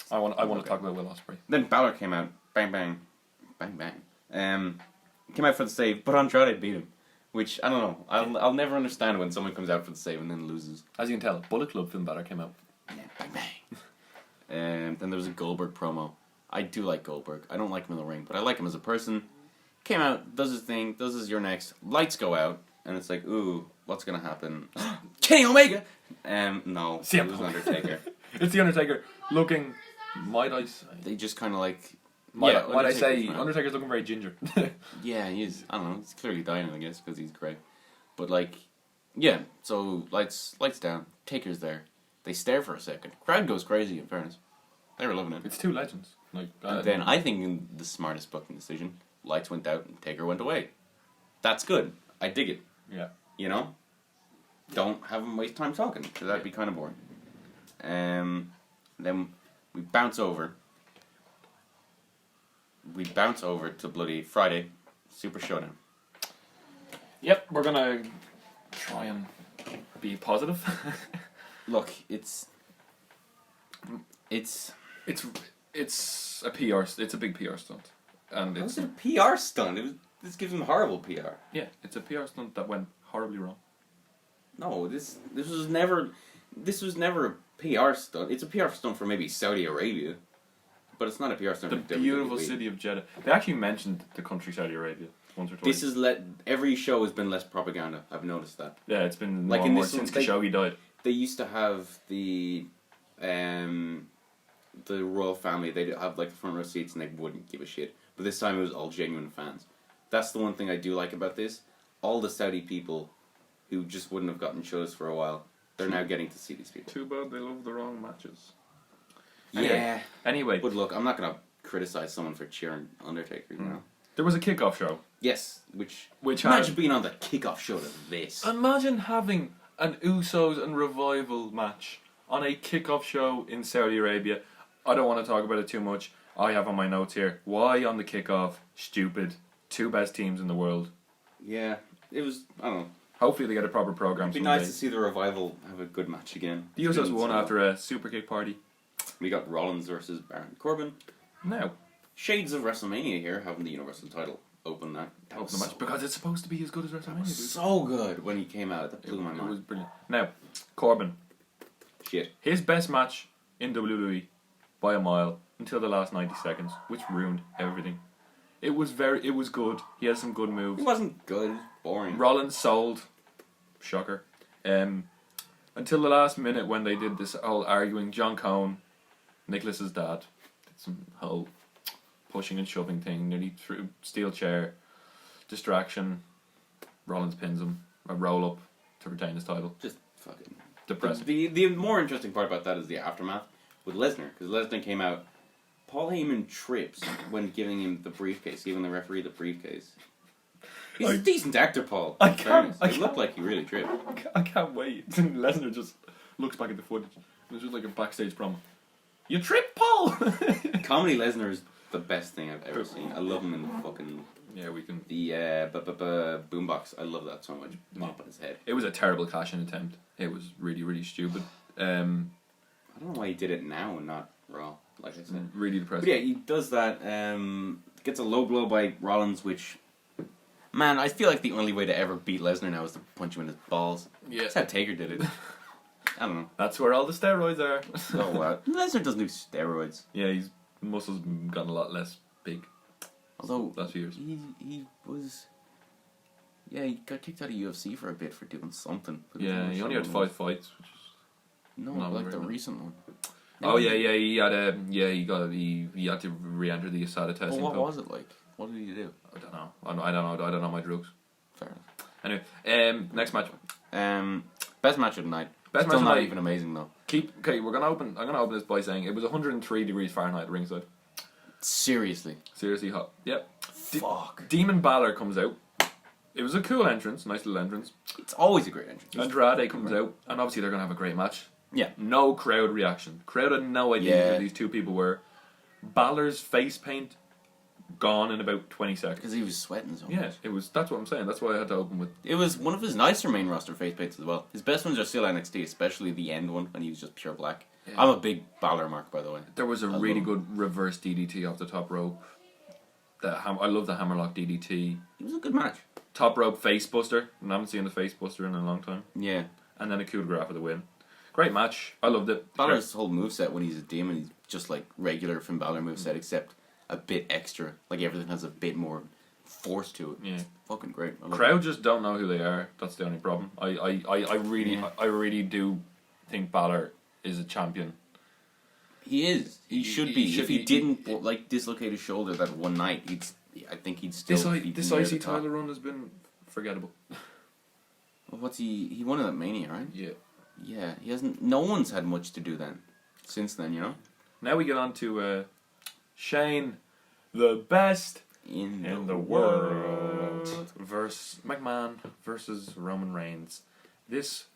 I want to talk about Will Ospreay. Then Balor came out. Bang, bang. Bang, bang. Came out for the save, but Andrade beat him. Which, I don't know. I'll never understand when someone comes out for the save and then loses. As you can tell, Bullet Club Finn Balor came out. Yeah, bang, bang. Then there was a Goldberg promo. I do like Goldberg. I don't like him in the ring, but I like him as a person. Came out, does his thing, does his You're Next. Lights go out, and it's like, ooh, what's going to happen? Kenny Omega! No, it was Undertaker. It's The Undertaker looking, might I say... They just kind of like... Might I say, Undertaker's looking very ginger. Yeah, he is. I don't know. He's clearly dying, I guess, because he's grey. But, like, yeah. So, lights down. Taker's there. They stare for a second. Crowd goes crazy, in fairness. They were loving it. It's 2 legends. And then, I think, in the smartest booking decision, lights went out and Taker went away. That's good. I dig it. Yeah. You know? Don't have him waste time talking, because that'd be kind of boring. Then we bounce over. To bloody Friday, Super Showdown. Yep, we're gonna try and be positive. Look, it's a PR. It's a big PR stunt, and it's a PR stunt. This gives him horrible PR. Yeah, it's a PR stunt that went horribly wrong. No, this was never a PR stunt. It's a PR stunt for maybe Saudi Arabia. But it's not a PR stunt. The beautiful city of Jeddah. They actually mentioned the country Saudi Arabia once or twice. Every show has been less propaganda. I've noticed that. Yeah, it's been like more since Khashoggi died. They used to have the royal family. They'd have like the front row seats and they wouldn't give a shit. But this time it was all genuine fans. That's the one thing I do like about this. All the Saudi people who just wouldn't have gotten shows for a while, they're now getting to see these people. Too bad they love the wrong matches. Yeah. Anyway. But look, I'm not going to criticize someone for cheering Undertaker, you know? There was a kickoff show. Yes, which had, imagine being on the kickoff show to this. Imagine having an Usos and Revival match on a kickoff show in Saudi Arabia. I don't want to talk about it too much. I have on my notes here, why on the kickoff? Stupid. 2 best teams in the world. Yeah, it was, I don't know. Hopefully they get a proper program. It'd be nice to see the Revival have a good match again. The Usos won after a super kick party. We got Rollins versus Baron Corbin. Now, shades of WrestleMania here, having the Universal title open that. That was the match because it's supposed to be as good as WrestleMania. So good when he came out. That blew my mind. It was brilliant. Now, Corbin. Shit. His best match in WWE by a mile until the last 90 seconds, which ruined everything. It was good. He had some good moves. It wasn't good. It was boring. Rollins sold. Shocker. Until the last minute when they did this whole arguing. John Cone, Nicholas's dad, did some whole pushing and shoving thing. Nearly threw steel chair. Distraction. Rollins pins him. A roll up to retain his title. Just fucking depressing. The more interesting part about that is the aftermath with Lesnar, because Lesnar came out. Paul Heyman trips when giving him the briefcase, giving the referee the briefcase. He's a decent actor, Paul. It looked like he really tripped. I can't wait. Lesnar just looks back at the footage. It's just like a backstage promo. You tripped, Paul! Comedy Lesnar is the best thing I've ever seen. I love him in the fucking... Yeah, we can... The boombox. I love that so much. Mopping his head. It was a terrible cash-in attempt. It was really, really stupid. I don't know why he did it now and not Raw. Like I said, really depressing. But yeah, he does that. Gets a low blow by Rollins, which, man, I feel like the only way to ever beat Lesnar now is to punch him in his balls. Yeah, that's how Taker did it. I don't know. That's where all the steroids are. So what? Lesnar doesn't do steroids. Yeah, his muscles have gotten a lot less big. Although last few years, he was. Yeah, he got kicked out of UFC for a bit for doing something. Yeah, he only had 5 fights, which is no, like the recent one. Oh yeah, he had he had to re-enter the USADA testing. Well, what was it like? What did he do? I don't know. I don't know my drugs. Fair enough. Anyway, next match. Best match of the night. Best Still match not of the even amazing though. I'm gonna open this by saying it was 103 degrees Fahrenheit ringside. Seriously hot. Yep. Fuck. Demon Balor comes out. It was a cool entrance, nice little entrance. It's always a great entrance. Andrade comes out, and obviously they're gonna have a great match. Yeah. No crowd reaction. Crowd had no idea who these two people were. Balor's face paint gone in about 20 seconds. Because he was sweating so much. Yeah, that's what I'm saying. That's why I had to open with... It was one of his nicer main roster face paints as well. His best ones are still NXT, especially the end one when he was just pure black. Yeah. I'm a big Balor mark, by the way. There was a really good reverse DDT off the top rope. I love the hammerlock DDT. It was a good match. Top rope face buster. I haven't seen the face buster in a long time. Yeah. And then a coup de grace for the win. Great match. I loved it. Balor's whole moveset when he's a demon, he's just like regular Finn Balor moveset, except a bit extra. Like everything has a bit more force to it. Yeah. It's fucking great. Crowd just don't know who they are. That's the only problem. I really do think Balor is a champion. He is. He should be. If he didn't dislocate his shoulder that one night, I think he'd still be this IC title run has been forgettable. Well, he won it at Mania, right? Yeah. Yeah, he hasn't. No one's had much to do since then, you know. Now we get on to Shane, the best in the world, versus McMahon versus Roman Reigns.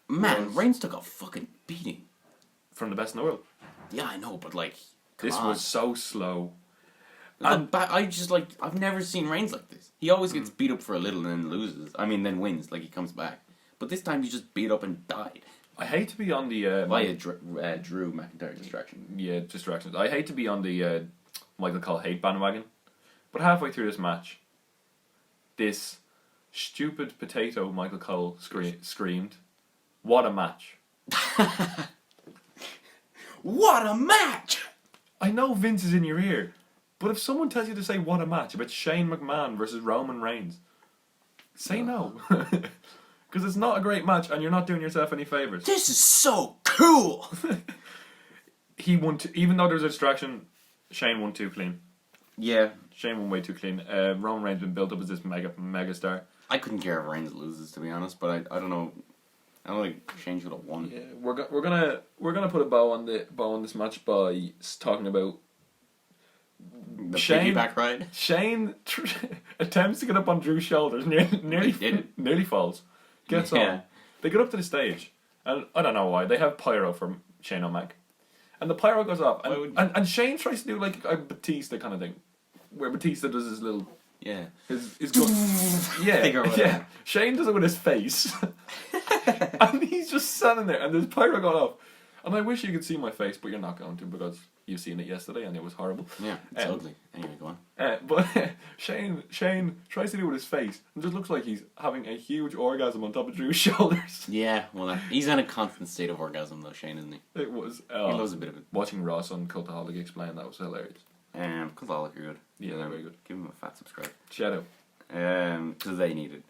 Reigns took a fucking beating from the best in the world. Yeah, I know, but this was so slow. And I've never seen Reigns like this. He always gets beat up for a little and then loses. I mean, then wins. He comes back. But this time he just beat up and died. I hate to be on the... by a Drew McIntyre distraction. Yeah, distractions. I hate to be on the Michael Cole hate bandwagon, but halfway through this match, this stupid potato Michael Cole screamed, "What a match!" What a match! I know Vince is in your ear, but if someone tells you to say "what a match" about Shane McMahon versus Roman Reigns, say no. Because it's not a great match, and you're not doing yourself any favours. This is so cool! He won, even though there was a distraction, Shane won too clean. Yeah. Shane won way too clean. Roman Reigns been built up as this mega star. I couldn't care if Reigns loses, to be honest, but I don't know. I don't think Shane should have won. Yeah, we're gonna put a bow on this match by talking about The piggyback ride. Shane attempts to get up on Drew's shoulders, nearly falls. Gets on. They get up to the stage, and I don't know why they have pyro from Shane O'Mac, and the pyro goes off, and Shane tries to do like a Batista kind of thing, where Batista does his little his gun. Yeah. Shane does it with his face, and he's just standing there, and there's pyro going off, and I wish you could see my face, but you're not going to because you've seen it yesterday, and it was horrible. Yeah, it's ugly. Anyway, go on. But Shane tries to do it with his face, and just looks like he's having a huge orgasm on top of Drew's shoulders. Yeah, well, he's in a constant state of orgasm, though, Shane, isn't he? It was. He loves a bit of it. Watching Ross on Cultaholic explain that was hilarious. Cultaholic are good. Yeah, they're very good. Give him a fat subscribe. Shout out. Because they need it.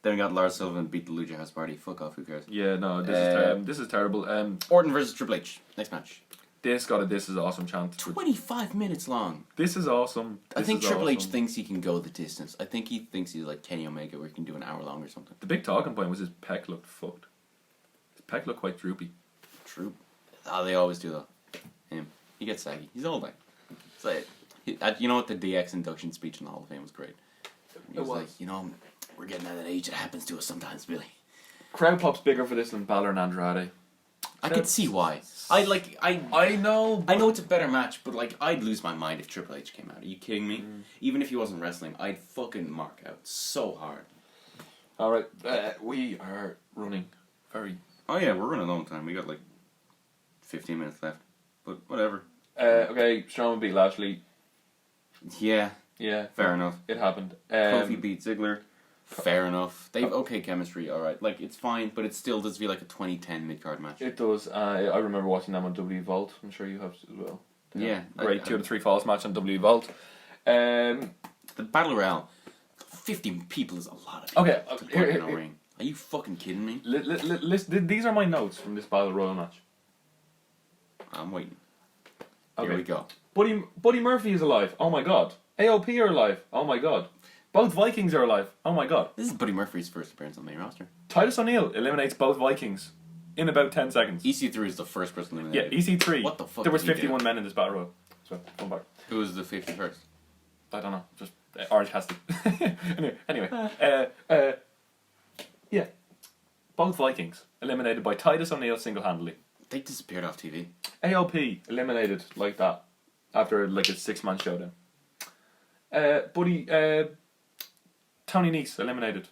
Then we got Lars Sullivan beat the Lucha House Party. Fuck off, who cares? Yeah, no, this is terrible. Orton versus Triple H. Next match. This is awesome chant. 25 minutes long. This is awesome. I think Triple H thinks he can go the distance. I think he thinks he's like Kenny Omega where he can do an hour long or something. The big talking point was his pec looked fucked. His pec looked quite droopy. True. Oh, they always do though. Him. He gets saggy. He's old, like. It's like, you know what, the DX induction speech in the Hall of Fame was great. He was like, you know, we're getting at that age that happens to us sometimes, Billy. Crowd pop's bigger for this than Balor and Andrade. I could see why. I know it's a better match, but like I'd lose my mind if Triple H came out. Are you kidding me? Even if he wasn't wrestling, I'd fucking mark out so hard. All right, we are running very. Oh yeah, we're running a long time. We got like 15 minutes left, but whatever. Okay, Strowman beat Lashley. Yeah, fair enough. It happened. Kofi beat Ziggler. Fair enough. They've okay chemistry, alright. Like, it's fine, but it still does feel like a 2010 mid-card match. It does. I remember watching them on WWE Vault. I'm sure you have as well. Yeah. Great 2 out of 3 falls match on WWE Vault. The Battle Royale, 50 people is a lot of people. Okay, here. Ring. Are you fucking kidding me? Listen, these are my notes from this Battle Royal match. I'm waiting. Okay. Here we go. Buddy Murphy is alive. Oh my god. AOP are alive. Oh my god. Both Vikings are alive. Oh my god. This is Buddy Murphy's first appearance on the main roster. Titus O'Neil eliminates both Vikings in about 10 seconds. EC3 is the first person eliminated. Yeah, EC3. What the fuck? There was 51 men in this battle royal. So, one back. Who was the 51st? I don't know. Just Orange Cassidy. anyway. Yeah. Both Vikings eliminated by Titus O'Neil single-handedly. They disappeared off TV. AOP eliminated like that after like a 6-man showdown. Tony Nese eliminated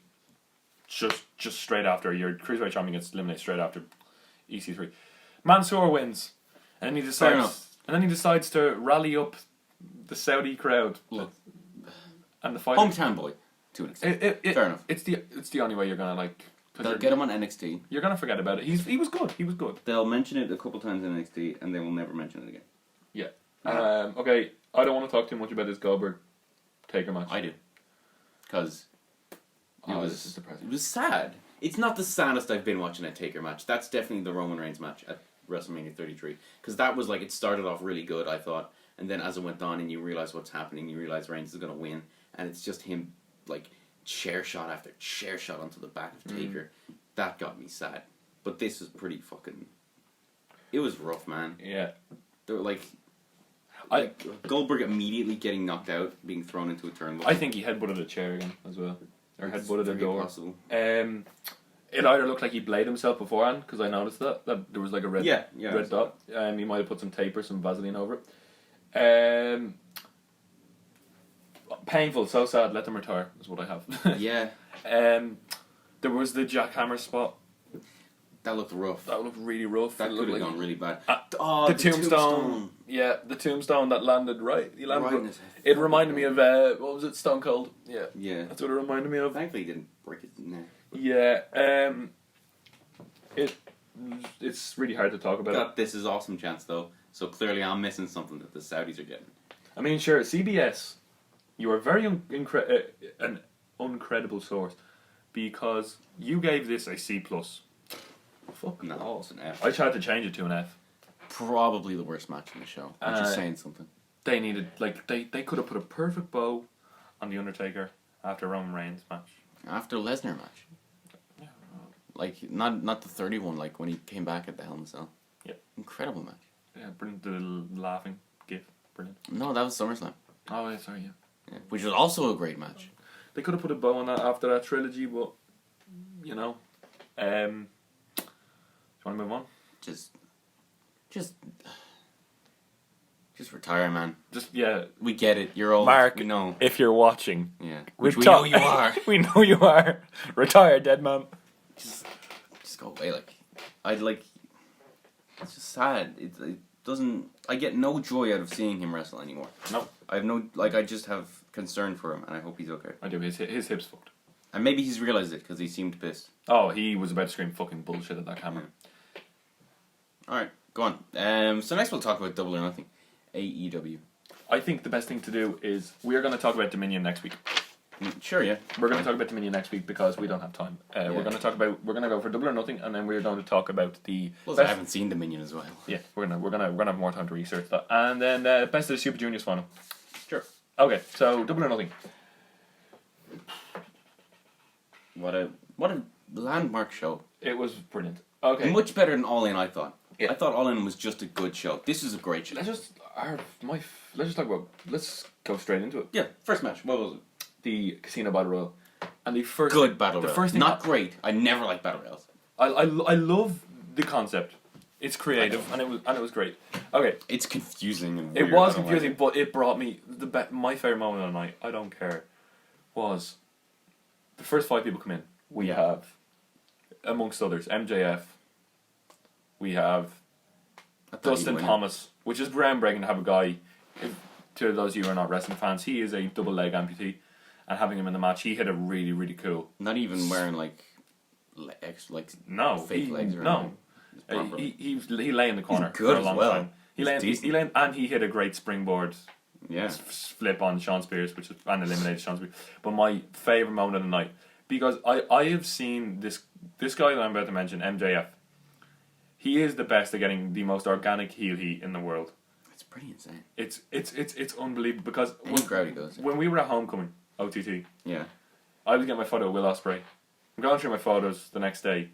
just straight after. Your Cruiserweight champion gets eliminated straight after EC3. Mansoor wins, and then he decides to rally up the Saudi crowd. Look, and the fight. hometown boy, to an extent. Fair enough. It's the only way you're gonna like. They'll get him on NXT. You're gonna forget about it. He was good. They'll mention it a couple times in NXT, and they will never mention it again. Yeah. Okay. I don't want to talk too much about this Goldberg Taker match. I do. Because this is depressing. It was sad. It's not the saddest I've been watching a Taker match. That's definitely the Roman Reigns match at WrestleMania 33. Because that was like, it started off really good, I thought. And then as it went on and you realise what's happening, you realise Reigns is going to win. And it's just him, like, chair shot after chair shot onto the back of Taker. That got me sad. But this was pretty fucking... It was rough, man. Yeah. They were like Goldberg immediately getting knocked out, being thrown into a turnbuckle. I think he headbutted a chair again as well. Or headbutted a door. Possible. It either looked like he bladed himself beforehand, because I noticed that there was like a red dot. He might have put some tape or some Vaseline over it. Painful, so sad, let them retire, is what I have. Yeah. There was the jackhammer spot. That looked rough. That looked really rough. That could have gone really bad. The tombstone. Yeah, the tombstone that landed right. He landed right in his head. It reminded me of, what was it, Stone Cold? Yeah. That's what it reminded me of. Thankfully he didn't break his neck. Yeah, it's really hard to talk about. Got this is awesome chance though. So clearly I'm missing something that the Saudis are getting. I mean, sure, CBS, you are very an uncredible source because you gave this a C+. Fuck no, it's an F. I tried to change it to an F. Probably the worst match in the show. Which is saying something. They needed, like, they could have put a perfect bow on The Undertaker after Roman Reigns match. After Lesnar match. Yeah. Like, not the 31, like when he came back at the Hell in a Cell. Yeah. Incredible match. Yeah, bring the little laughing gif. brilliant. No, that was SummerSlam. Oh, yeah, sorry, Yeah. Which was also a great match. They could have put a bow on that after that trilogy, but, you know. Do you want to move on? Just retire, man. Yeah. We get it. You're old. Mark, we know. If you're watching. Yeah. Which we know you are. We know you are. Retire, dead man. Just go away. It's just sad. It doesn't... I get no joy out of seeing him wrestle anymore. No. I have no... I just have concern for him, and I hope he's okay. I do. His hip's fucked. And maybe he's realised it, because he seemed pissed. Oh, he was about to scream fucking bullshit at that camera. Yeah. Alright, go on. So next we'll talk about Double or Nothing. AEW. I think the best thing to do is we are going to talk about Dominion next week. Sure, yeah. We're going to talk about Dominion next week because we don't have time. We're going to go for Double or Nothing, and then we're going to talk about the. Plus, I haven't seen Dominion as well. Yeah, we're gonna have more time to research that, and then best of the Super Juniors final. Sure. Okay, so Double or Nothing. What a landmark show. It was brilliant. Okay. Much better than All In, I thought. Yeah. I thought All In was just a good show. This is a great show. Let's go straight into it. Yeah, first match. What was it? The Casino Battle Royal. And the first good Battle Royal. The first thing not great. I never liked Battle Royals. I love the concept. It's creative and it was great. Okay. It's confusing and weird. It was confusing, but it brought me my favourite moment of the night, I don't care, was the first 5 people come in. We have, amongst others, MJF. We have Dustin Thomas, which is groundbreaking to have a guy. To those of you who are not wrestling fans, he is a double leg amputee, and having him in the match, he hit a really, really cool. Not even wearing fake legs or anything. He lay in the corner for a long time. He lay, and he hit a great springboard. Yeah. Flip on Sean Spears, and eliminated Sean Spears. But my favourite moment of the night, because I have seen this guy that I'm about to mention, MJF. He is the best at getting the most organic heel heat in the world. It's pretty insane. It's unbelievable because when we were at Homecoming, OTT, yeah, I was getting my photo of Will Ospreay. I'm going through my photos the next day,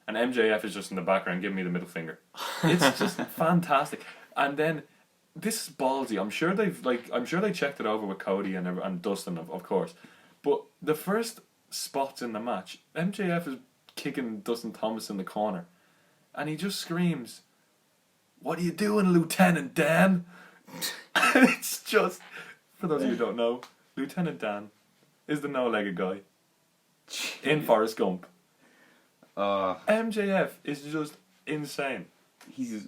and MJF is just in the background giving me the middle finger. It's just fantastic. And then this is ballsy. I'm sure they checked it over with Cody and Dustin, of course. But the first spots in the match, MJF is kicking Dustin Thomas in the corner, and he just screams, "What are you doing, Lieutenant Dan?" It's just, for those of you who don't know, Lieutenant Dan is the no-legged guy in Forrest Gump. MJF is just insane. He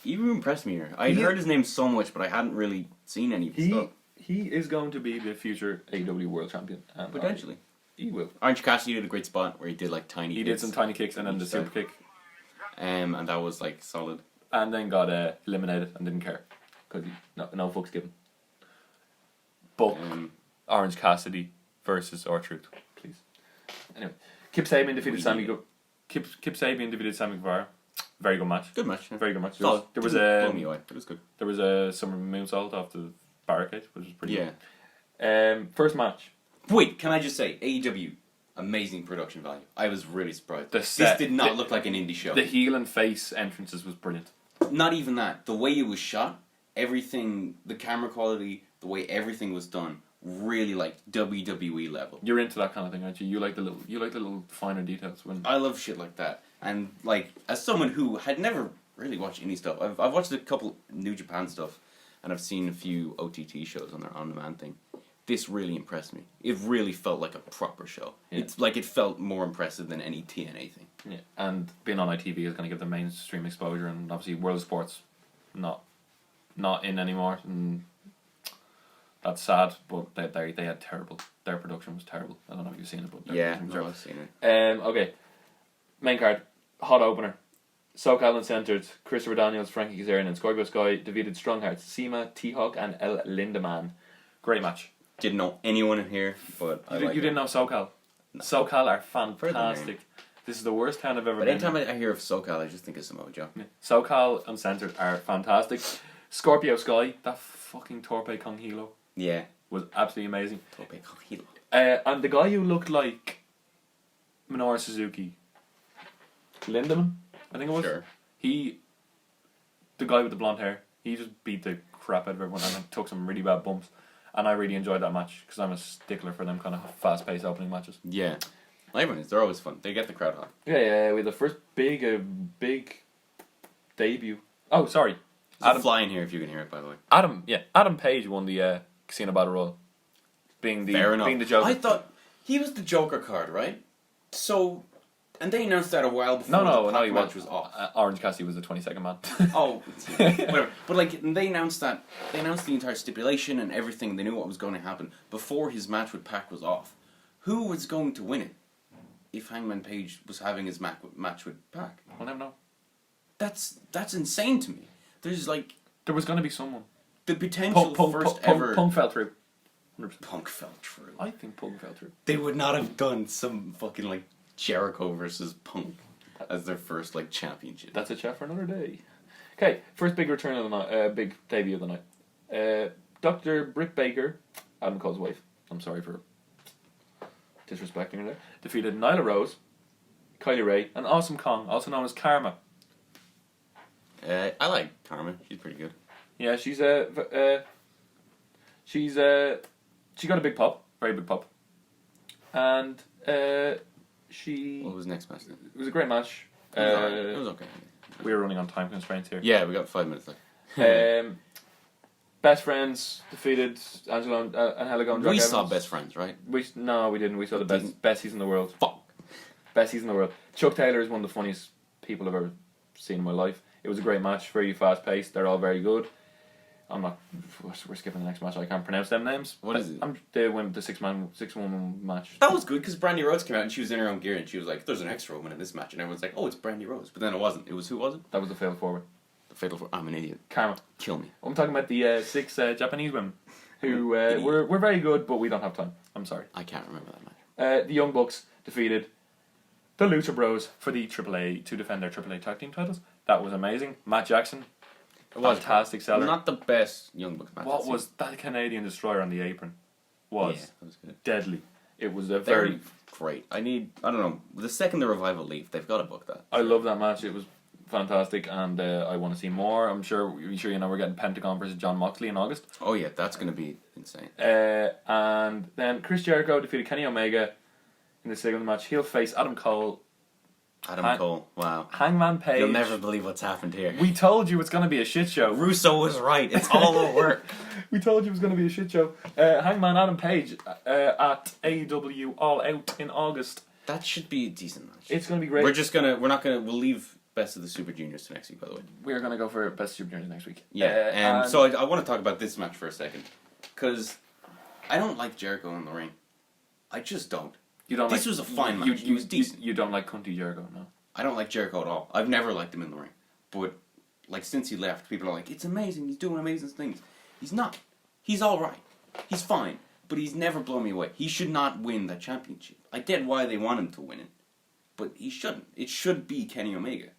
impressed me here. I'd heard his name so much, but I hadn't really seen any of his stuff. He is going to be the future AEW World Champion. Potentially. He will. Orange Cassidy did a great spot where he did tiny kicks. He did some tiny kicks and then the super kick. And that was solid. And then got eliminated and didn't care. Because no fucks given. Book Orange Cassidy versus R-Truth, please. Anyway, Kip Sabian defeated Sammy Guevara. Very good match. Good match. Yeah. Very good match. There was it was good. There was a summer moonsault off the barricade, which was pretty good. First match. Wait, can I just say, AEW, amazing production value. I was really surprised. This did not look like an indie show. The heel and face entrances was brilliant. Not even that. The way it was shot, everything, the camera quality, the way everything was done, really WWE level. You're into that kind of thing, aren't you? You like the little finer details. I love shit like that. And as someone who had never really watched indie stuff, I've watched a couple New Japan stuff, and I've seen a few OTT shows on their on-demand thing. This really impressed me. It really felt like a proper show. Yeah. It felt more impressive than any TNA thing. Yeah, and being on ITV is going to give them mainstream exposure, and obviously World of Sports not in anymore, and that's sad. But they had terrible. Their production was terrible. I don't know if you've seen it, but I've seen it. Okay, main card, hot opener. SoCal Uncensored, Christopher Daniels, Frankie Kazarian, and Scorpio Sky defeated Strong Hearts, Seema, T-Hawk, and El Lindemann. Great match. Didn't know anyone in here, but you didn't know SoCal. No. SoCal are fantastic. This is the worst town I've ever been in. But anytime I hear of SoCal, I just think of Samoa Joe. Yeah. SoCal Uncensored are fantastic. Scorpio Sky, that fucking Torpe Kong Hilo. Yeah. Was absolutely amazing. Torpe Kong Hilo. And the guy who looked like Minoru Suzuki, Lindemann, I think it was. Sure. The guy with the blonde hair, he just beat the crap out of everyone and took some really bad bumps. And I really enjoyed that match because I'm a stickler for them kind of fast-paced opening matches. Yeah. Everyone is. They're always fun. They get the crowd hot. Yeah. We had the first big debut. Oh, sorry. Adam, fly in here if you can hear it, by the way. Adam Page won the Casino Battle Royal. Being the Joker. I thought he was the Joker card, right? So, and they announced that a while before the match was off. Orange Cassidy was the 22nd man. Whatever. But like they announced the entire stipulation and everything. They knew what was going to happen before his match with Pac was off. Who was going to win it if Hangman Page was having his match with Pac? I don't know. That's insane to me. There's like there was going to be someone. The potential ever Punk fell through. 100%. Punk fell through. I think Punk fell through. They would not have done some fucking like Jericho versus Punk as their first like championship. That's a chat for another day. Okay, first big return of the night, big debut of the night. Dr. Britt Baker, Adam Cole's wife. I'm sorry for disrespecting her there. Defeated Nyla Rose, Kylie Ray, and Awesome Kong, also known as Karma. I like Karma. She's pretty good. Yeah, she got a big pop, very big pop, and she. What was next match then? It was a great match. It was okay. We were running on time constraints here. Yeah, we got 5 minutes left. Best Friends defeated Angelo and Angelico and Drag Evans. Saw Best Friends, right? No, we didn't. We saw the besties in the world. Fuck. Besties in the world. Chuck Taylor is one of the funniest people I've ever seen in my life. It was a great match, very fast paced. They're all very good. We're skipping the next match. I can't pronounce them names. What is it? They went the 6-woman match. That was good because Brandy Rose came out and she was in her own gear and she was like, "There's an extra woman in this match," and everyone's like, "Oh, it's Brandy Rose," but then it wasn't. It was who was it? That was the Fatal 4-Way. The Fatal 4. I'm an idiot. Karma. Kill me. I'm talking about the 6 Japanese women who were very good, but we don't have time. I'm sorry. I can't remember that match. The Young Bucks defeated the Lucha Bros for the AAA to defend their AAA tag team titles. That was amazing. Matt Jackson. It was fantastic seller. Not the best Young Bucks match. What was that Canadian Destroyer on the apron? That was good. Deadly. It was a very great. I don't know. The second the Revival leave, they've got to book that. I love that match. It was fantastic, and I want to see more. I'm sure you know we're getting Pentagon versus John Moxley in August. Oh yeah, that's going to be insane. And then Chris Jericho defeated Kenny Omega in the second match. He'll face Adam Cole. Cole, wow. Hangman Page. You'll never believe what's happened here. We told you it's going to be a shit show. Russo was right. It's all a work. We told you it was going to be a shit show. Hangman Adam Page at AEW All Out in August. That should be a decent match. It's going to be great. We'll leave Best of the Super Juniors to next week, by the way. We're going to go for Best of Super Juniors next week. Yeah. So I want to talk about this match for a second. Because I don't like Jericho in the ring. I just don't. This was a fine match. He was decent. You don't like Cunty Jericho, no? I don't like Jericho at all. I've never liked him in the ring. But, like, since he left, people are like, it's amazing, he's doing amazing things. He's not. He's alright. He's fine. But he's never blown me away. He should not win that championship. I get why they want him to win it. But he shouldn't. It should be Kenny Omega.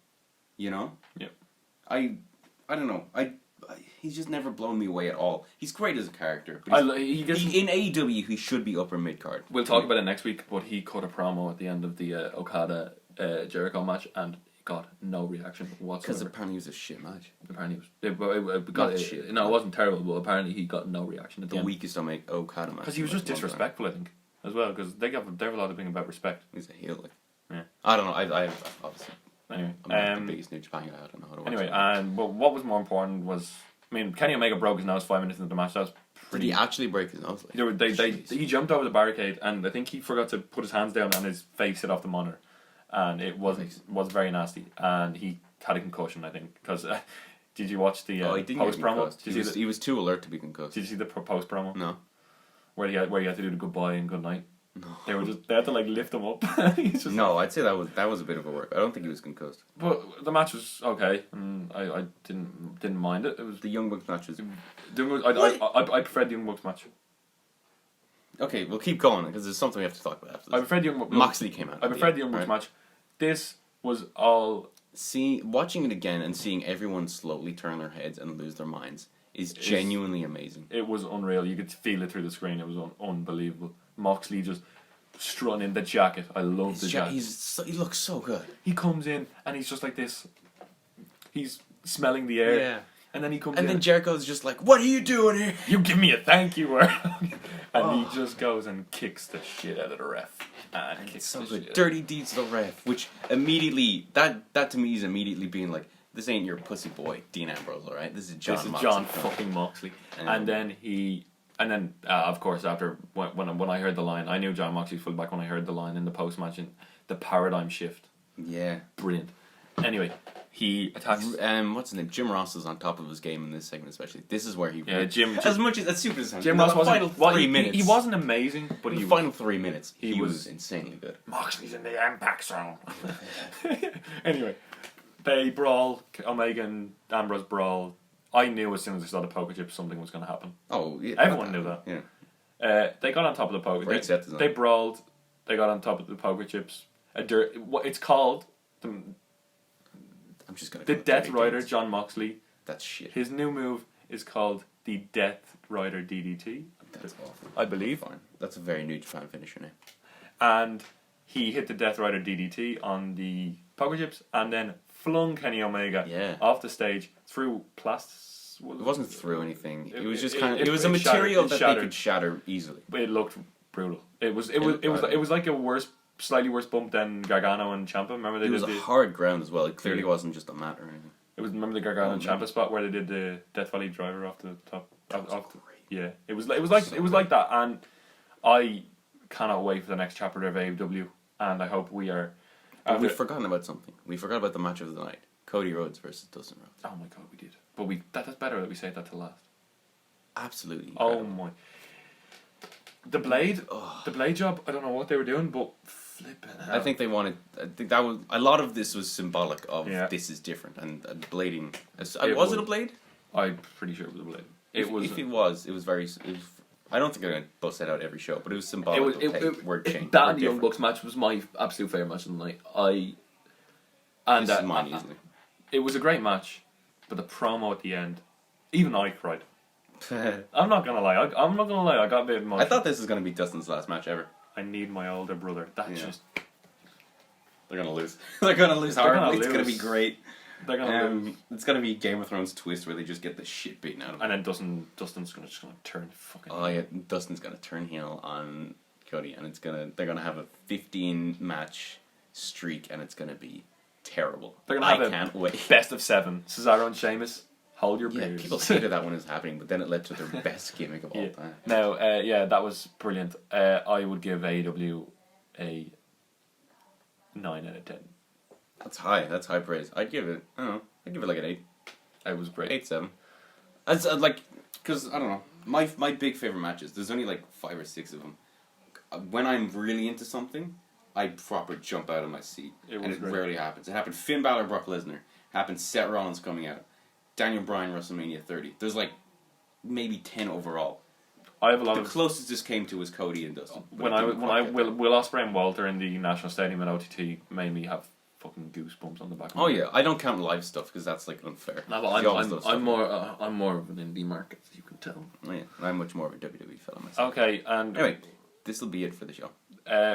You know? Yep. I don't know. He's just never blown me away at all. He's great as a character. But in AEW, he should be upper mid-card. We'll talk about it next week, but he cut a promo at the end of the Okada Jericho match and got no reaction whatsoever. Because apparently it was a shit match. Apparently it was... No, it wasn't terrible, but apparently he got no reaction at the end. Weakest Okada match. Because he was just disrespectful, I think, as well, because they have a lot of thing about respect. He's a heel, like. Yeah. I don't know, I obviously... Anyway, I'm not the biggest New Japan guy, I don't know how to watch it. Anyway, but what was more important was... I mean, Kenny Omega broke his nose 5 minutes into the match. That was pretty... Did he actually break his nose? He jumped over the barricade, and I think he forgot to put his hands down and his face hit off the monitor. And it was very nasty. And he had a concussion, I think. Because, did you watch the post promo? He was too alert to be concussed. Did you see the post promo? No. Where he had to do the goodbye and good night? No. They had to like lift him up. No, I'd say that was a bit of a work. I don't think he was concussed. But the match was okay, and I didn't mind it. It was the Young Bucks matches. I preferred the Young Bucks match. Okay, we'll keep going because there's something we have to talk about after this. I preferred the Young Bucks. Moxley came out. I preferred the Young Bucks match. This was all. Watching it again and seeing everyone slowly turn their heads and lose their minds is genuinely amazing. It was unreal. You could feel it through the screen. It was unbelievable. Moxley just strutting in the jacket. I love the jacket. He looks so good. He comes in and he's just like this. He's smelling the air. Yeah. And then he comes and then Jericho's just like, "What are you doing here? You give me a thank you word." And he just goes and kicks the shit out of the ref. And it's so good. Dirty deeds to the ref, which immediately that to me is immediately being like, this ain't your pussy boy Dean Ambrose, alright? This is John. This is Moxley John fucking Moxley. And then of course after when I heard the line, I knew John Moxley's fullback when I heard the line in the post match, the paradigm shift. Yeah, brilliant. Anyway, he attacks. What's his name? Jim Ross is on top of his game in this segment, especially. This is where he. Yeah, Jim. As much as that's super. Jim Ross wasn't. Final 3 minutes. He wasn't amazing, but in the final 3 minutes, he was insanely good. Moxley's in the impact zone. Anyway, they brawl. Omega and Ambrose brawl. I knew as soon as I saw the poker chip something was going to happen. Oh, yeah. Everyone knew that. Yeah. They got on top of the poker. They brawled. They got on top of the poker chips. It's called I'm just gonna. The Death Rider, John Moxley. That's shit. His new move is called the Death Rider DDT. That's awful. I believe. Fine. That's a very New Japan finisher name. And he hit the Death Rider DDT on the poker chips, and then flung Kenny Omega off the stage through plastic. It wasn't through anything. It was just kind of. It was a material that they could shatter easily. But it looked brutal. It was like a slightly worse bump than Gargano and Ciampa. Remember they did a hard ground as well. It clearly wasn't just a mat or anything. It was, remember the Gargano and Ciampa spot where they did the Death Valley driver off the top. Yeah, it was like that, and I cannot wait for the next chapter of AEW, and I hope we are. We've forgotten about something. We forgot about the match of the night: Cody Rhodes versus Dustin Rhodes. Oh my god, we did. But that's better that we saved that to last. Absolutely incredible. Oh my. The blade job. I don't know what they were doing, but flipping hell. I think they wanted. I think that was a lot of this was symbolic of this is different and blading. Was it a blade? I'm pretty sure it was a blade. If it was very. I don't think they're going to bust that out every show, but it was symbolic. That and the Young Bucks match was my absolute favourite match of the night. This is mine easily. It was a great match, but the promo at the end, even I cried. I'm not gonna lie. I got a bit emotional. I thought this was gonna be Dustin's last match ever. I need my older brother. Just. They're gonna lose. They're gonna lose hard. It's gonna be great. They're gonna lose. It's gonna be Game of Thrones twist where they just get the shit beaten out of them. And then Dustin's gonna turn fucking. Oh yeah, Dustin's gonna turn heel on Cody, and they're gonna have a 15 match streak, and it's gonna be terrible. They're gonna can't wait. Best of 7. Cesaro and Sheamus. Hold your beers. People hated that when it was happening, but then it led to their best gimmick of all time. No, that was brilliant. I would give AEW a 9 out of 10. That's high. That's high praise. I'd give it like an 8. It was great. 8-7. Because I don't know. My big favorite matches. There's only like 5 or 6 of them. When I'm really into something, I proper jump out of my seat, it rarely happens. It happened. Finn Balor, Brock Lesnar. Happened. Seth Rollins coming out. Daniel Bryan, WrestleMania 30. There's like maybe 10 overall. I have a lot the closest this came to was Cody and Dustin. When Will Ospreay and Walter in the National Stadium at OTT made me have fucking goosebumps on the back. Oh yeah, I don't count live stuff because that's like unfair. No, but I'm more of an indie market, as you can tell. Oh, yeah, I'm much more of a WWE fellow myself. Okay, and anyway, this will be it for the show.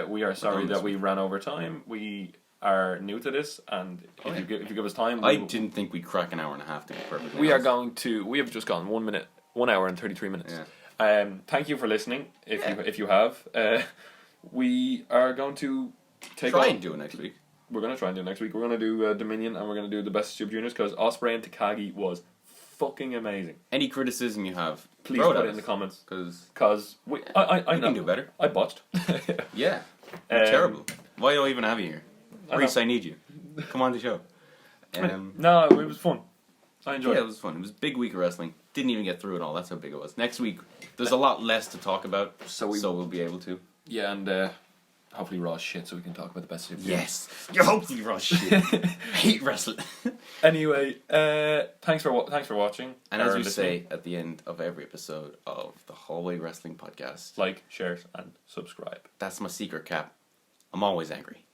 We are sorry that we ran over time. We are new to this, and if you give us time, I didn't think we'd crack an hour and a half to be perfectly honest. We have just gone 1 hour and 33 minutes. Yeah. Thank you for listening. If you have, we are going to try and do it next week. We're going to try and do it next week. We're going to do Dominion, and we're going to do the best Super Juniors because Ospreay and Takagi was fucking amazing. Any criticism you have, please put it in the comments because I can do better. I botched. Yeah, you're terrible. Why do I even have you here? Reese, I need you. Come on the show. No, it was fun. I enjoyed it. Yeah, it was fun. It was a big week of wrestling. Didn't even get through it all. That's how big it was. Next week, there's a lot less to talk about, so we'll be able to. Yeah, and hopefully Raw shit, so we can talk about the best Super Juniors. Yes, you're hopefully Raw shit. I hate wrestling. Anyway, thanks for watching. And as we say at the end of every episode of the Hallway Wrestling Podcast, like, share, and subscribe. That's my secret cap. I'm always angry.